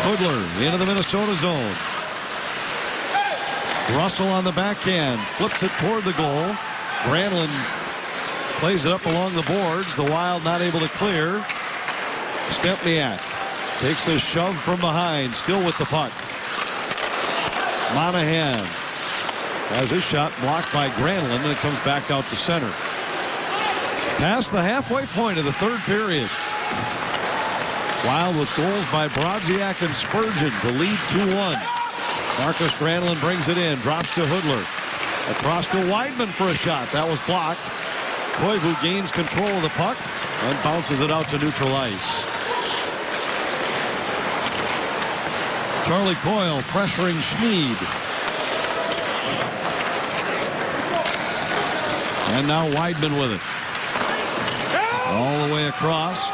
Hoodler into the Minnesota zone. Russell on the backhand. Flips it toward the goal. Granlund plays it up along the boards. The Wild not able to clear. Stempniak takes a shove from behind, still with the puck. Monahan has his shot blocked by Granlund, and it comes back out to center. Past the halfway point of the third period. Wild with goals by Brodziak and Spurgeon to lead 2-1. Marcus Granlund brings it in, drops to Hoodler. Across to Weidman for a shot. That was blocked. Koivu gains control of the puck and bounces it out to neutral ice. Charlie Coyle pressuring Schmid. And now Weidman with it. All the way across.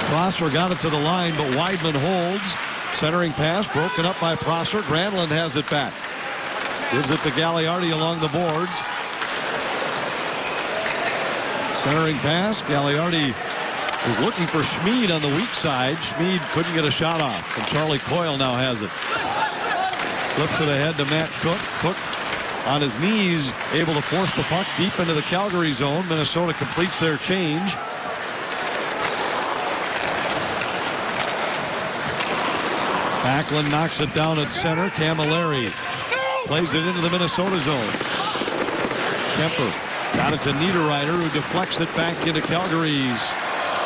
Prosser got it to the line, but Weidman holds. Centering pass broken up by Prosser. Granlund has it back. Gives it to Gagliardi along the boards. Centering pass. Gagliardi was looking for Schmid on the weak side. Schmid couldn't get a shot off. And Charlie Coyle now has it. Flips it ahead to Matt Cook. Cook on his knees, able to force the puck deep into the Calgary zone. Minnesota completes their change. Backlund knocks it down at center. Camilleri plays it into the Minnesota zone. Kemper got it to Niederreiter, who deflects it back into Calgary's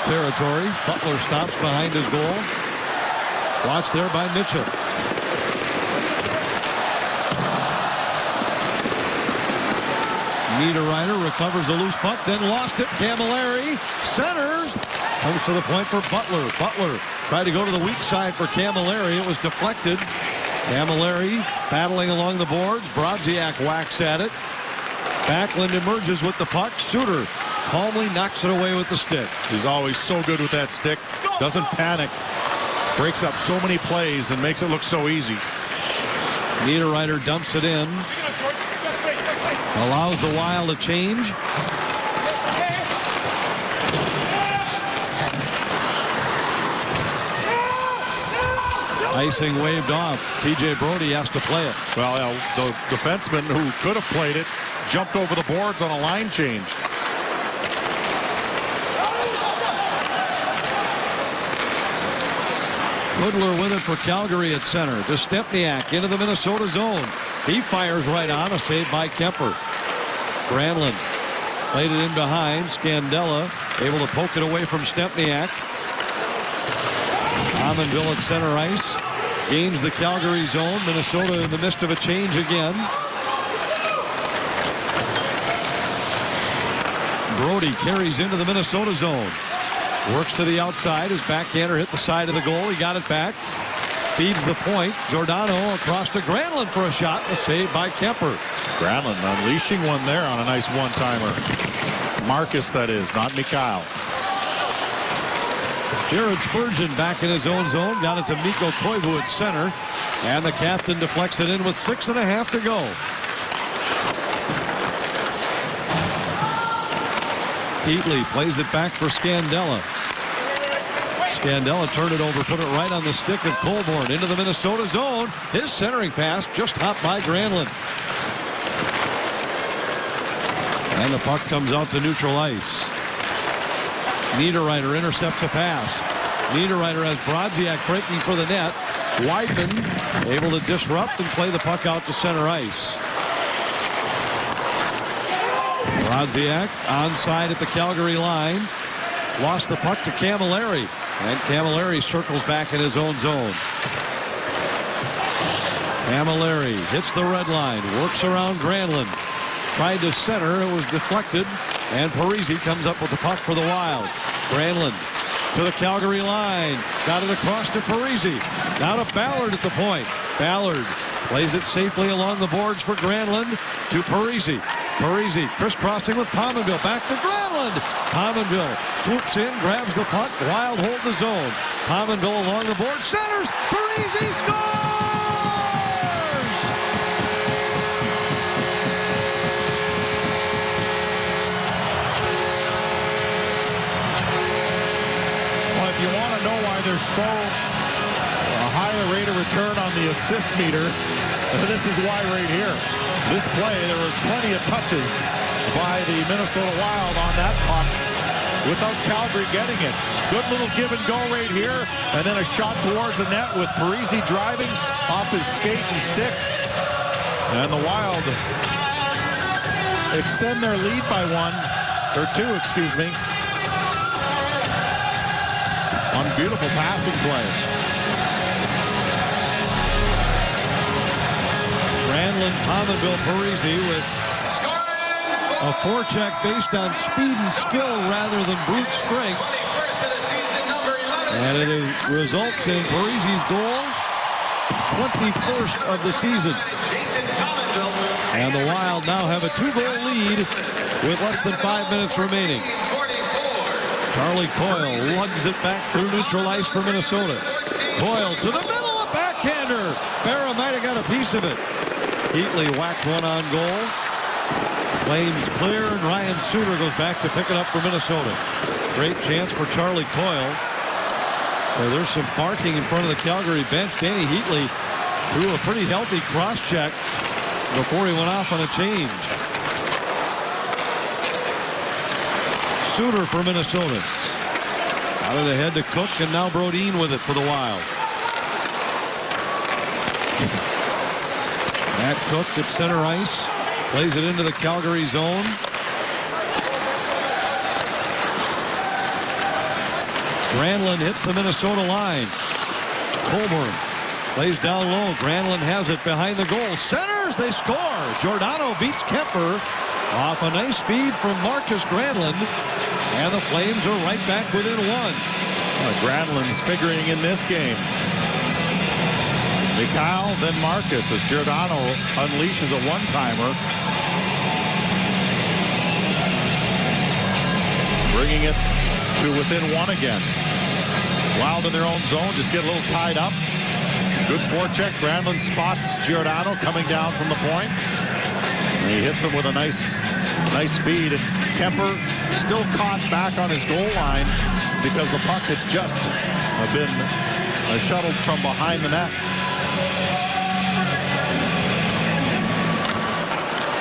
territory. Butler stops behind his goal. Watched there by Mitchell. Niederreiter recovers a loose puck, then lost it. Camilleri centers. Comes to the point for Butler. Butler tried to go to the weak side for Camilleri. It was deflected. Camilleri battling along the boards. Brodziak whacks at it. Backlund emerges with the puck. Suter calmly knocks it away with the stick. He's always so good with that stick. Doesn't panic. Breaks up so many plays and makes it look so easy. Niederreiter dumps it in. Allows the Wild to change. Icing waved off. TJ Brody has to play it. Well, the defenseman who could have played it jumped over the boards on a line change. Hoodler with it for Calgary at center. To Stempniak into the Minnesota zone. He fires right on. A save by Kemper. Granlund played it in behind. Scandella able to poke it away from Stempniak. Pominville at center ice. Gains the Calgary zone. Minnesota in the midst of a change again. Brody carries into the Minnesota zone. Works to the outside. His backhander hit the side of the goal. He got it back. Feeds the point. Giordano across to Granlund for a shot. A save by Kemper. Granlund unleashing one there on a nice one-timer. Marcus, that is, not Mikhail. Jared Spurgeon back in his own zone. Got it to Mikko Koivu at center. And the captain deflects it in with 6.5 to go. Heatley plays it back for Scandella. Scandella turned it over, put it right on the stick of Colborne into the Minnesota zone. His centering pass just hopped by Granlund. And the puck comes out to neutral ice. Niederreiter intercepts a pass. Niederreiter has Brodziak breaking for the net. Weidman able to disrupt and play the puck out to center ice. Brodziak onside at the Calgary line. Lost the puck to Camilleri. And Camilleri circles back in his own zone. Camilleri hits the red line. Works around Granlund. Tried to center. It was deflected. And Parise comes up with the puck for the Wild. Granlund to the Calgary line. Got it across to Parise. Now to Ballard at the point. Ballard plays it safely along the boards for Granlund to Parise. Parise crisscrossing with Pominville. Back to Granlund. Pominville swoops in, grabs the puck. Wild hold the zone. Pominville along the board. Centers. Parise scores! Well, if you want to know why there's so a higher rate of return on the assist meter, this is why right here. This play, there were plenty of touches by the Minnesota Wild on that puck without Calgary getting it. Good little give and go right here, and then a shot towards the net with Parise driving off his skate and stick. And the Wild extend their lead by 2, excuse me. On beautiful passing play. Granlund, Pominville, Parisi with a forecheck based on speed and skill rather than brute strength. And it results in Parisi's goal, 21st of the season. And the Wild now have a 2-goal lead with less than 5 minutes remaining. Charlie Coyle lugs it back through neutral ice for Minnesota. Coyle to the middle, a backhander. Berra might have got a piece of it. Heatley whacked one on goal. Flames clear, and Ryan Suter goes back to pick it up for Minnesota. Great chance for Charlie Coyle. Well, there's some barking in front of the Calgary bench. Danny Heatley threw a pretty healthy cross-check before he went off on a change. Suter for Minnesota. Out of the head to Cook, and now Brodin with it for the Wild. Matt Cook at center ice. Plays it into the Calgary zone. Granlund hits the Minnesota line. Colborne plays down low. Granlund has it behind the goal. Centers, they score. Giordano beats Kemper off a nice feed from Marcus Granlund. And the Flames are right back within 1. Granlund's figuring in this game. Mikhail, then Marcus as Giordano unleashes a one-timer. Bringing it to within 1 again. Wild in their own zone, just get a little tied up. Good forecheck. Granlund spots Giordano coming down from the point. And he hits him with a nice feed. And Kemper still caught back on his goal line because the puck had just been shuttled from behind the net.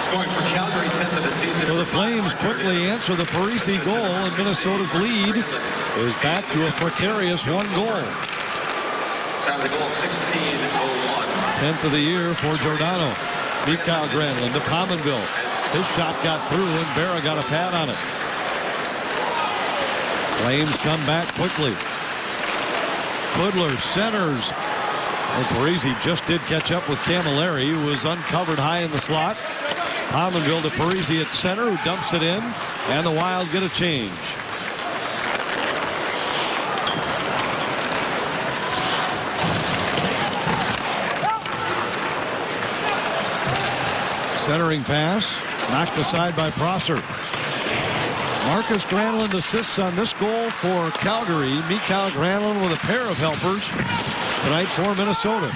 Scoring for Calgary, 10th of the season. So the Flames quickly answer the Parisi goal, and Minnesota's lead is back to a precarious 1 goal. Time of the goal, 16:01. 10th of the year for Giordano. Mikhail Granlund to Pominville. His shot got through, and Berra got a pad on it. Flames come back quickly. Pudler centers. And Parisi just did catch up with Camilleri, who was uncovered high in the slot. Pominville to Parisi at center, who dumps it in, and the Wild get a change. Centering pass, knocked aside by Prosser. Marcus Granlund assists on this goal for Calgary. Mikhail Granlund with a pair of helpers tonight for Minnesota.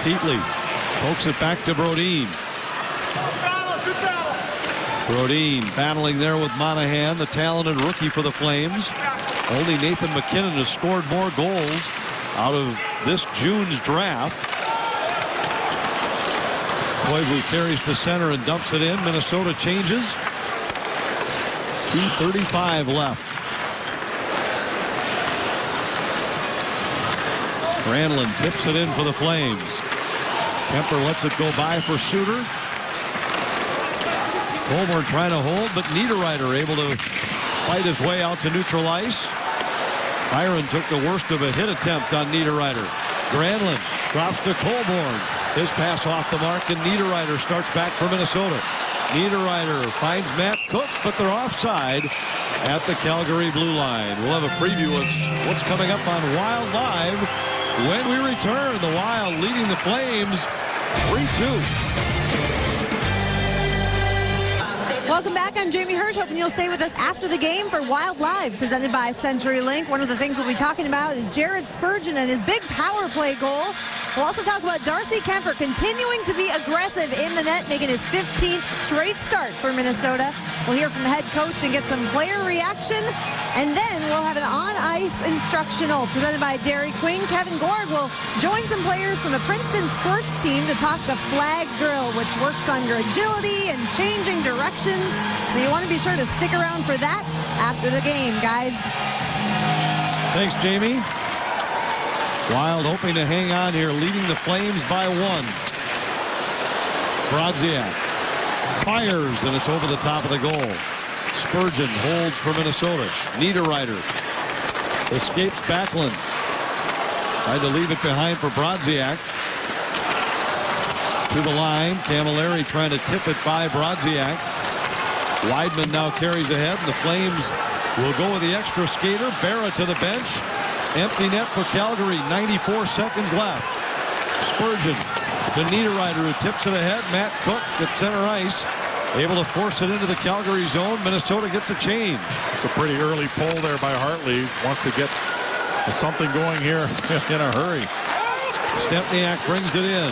Heatley pokes it back to Brodin. Brodin battling there with Monahan, the talented rookie for the Flames. Only Nathan MacKinnon has scored more goals out of this June's draft. Koivu carries to center and dumps it in. Minnesota changes. 2:35 left. Granlund tips it in for the Flames. Kemper lets it go by for Suter. Colborne trying to hold, but Niederreiter able to fight his way out to neutral ice. Byron took the worst of a hit attempt on Niederreiter. Granlund drops to Colborne. His pass off the mark, and Niederreiter starts back for Minnesota. Niederreiter finds Matt Cook, but they're offside at the Calgary blue line. We'll have a preview of what's coming up on Wild Live when we return. The Wild leading the Flames 3-2. Welcome back. I'm Jamie Hirsch. Hoping you'll stay with us after the game for Wild Live, presented by CenturyLink. One of the things we'll be talking about is Jared Spurgeon and his big power play goal. We'll also talk about Darcy Kemper continuing to be aggressive in the net, making his 15th straight start for Minnesota. We'll hear from the head coach and get some player reaction. And then we'll have an on-ice instructional presented by Dairy Queen. Kevin Gorg will join some players from the Princeton sports team to talk the flag drill, which works on your agility and changing directions. So you want to be sure to stick around for that after the game, guys. Thanks, Jamie. Wild hoping to hang on here, leading the Flames by 1. Brodziak fires, and it's over the top of the goal. Spurgeon holds for Minnesota. Niederreiter escapes Backlund. Tried to leave it behind for Brodziak. To the line. Camilleri trying to tip it by Brodziak. Weidman now carries ahead, and the Flames will go with the extra skater. Berra to the bench. Empty net for Calgary. 94 seconds left. Spurgeon to Niederreiter, who tips it ahead. Matt Cook at center ice, able to force it into the Calgary zone. Minnesota gets a change. It's a pretty early pull there by Hartley. Wants to get something going here in a hurry. Stempniak brings it in.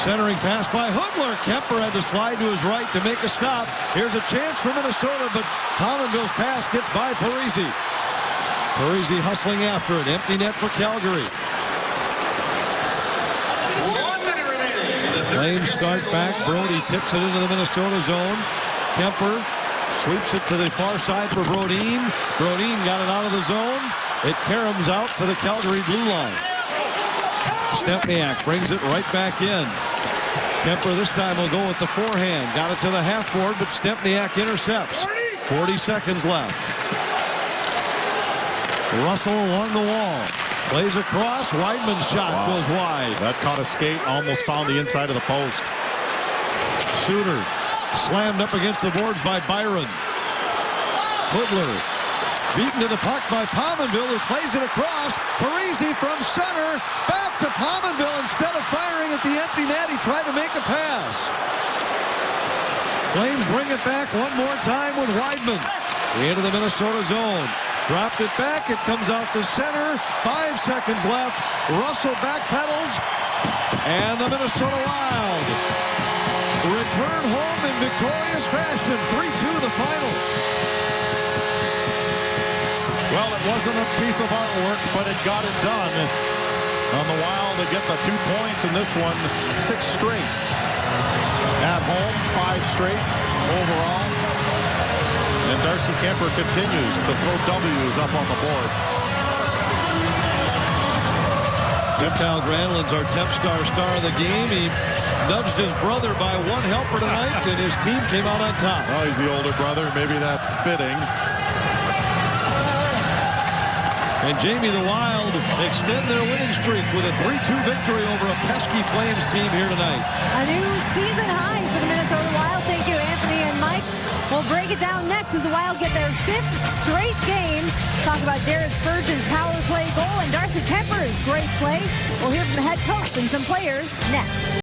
Centering pass by Hudler. Kemper had to slide to his right to make a stop. Here's a chance for Minnesota, but Pominville's pass gets by Parise. Parise hustling after it. Empty net for Calgary. 1 minute remaining. Flames start back. Brody tips it into the Minnesota zone. Kemper sweeps it to the far side for Brodin. Brodin got it out of the zone. It caroms out to the Calgary blue line. Stempniak brings it right back in. Kemper this time will go with the forehand. Got it to the half board, but Stempniak intercepts. 40 seconds left. Russell along the wall. Plays across. Weidman's shot goes wide. That caught a skate. Almost found the inside of the post. Suter slammed up against the boards by Byron. Hudler beaten to the puck by Pominville, who plays it across. Parise from center. Back to Pominville. Instead of firing at the empty net, he tried to make a pass. Flames bring it back one more time with Weidman. Into the Minnesota zone. Dropped it back. It comes out to center. 5 seconds left. Russell backpedals. And the Minnesota Wild return home in victorious fashion. 3-2 the final. Well, it wasn't a piece of artwork, but it got it done. On the Wild to get the 2 points in this one, 6 straight. At home, 5 straight overall. And Darcy Kuemper continues to throw W's up on the board. Cal Granlund's our Tempstar star of the game. He nudged his brother by 1 helper tonight, and his team came out on top. Well, he's the older brother. Maybe that's fitting. And Jamie, the Wild extend their winning streak with a 3-2 victory over a pesky Flames team here tonight. A new season high for the Minnesota Wild. Thank you, Anthony and Mike. We'll break it down next as the Wild get their 5th straight game. Talk about Jared Spurgeon's power play goal and Darcy Kuemper's great play. We'll hear from the head coach and some players next.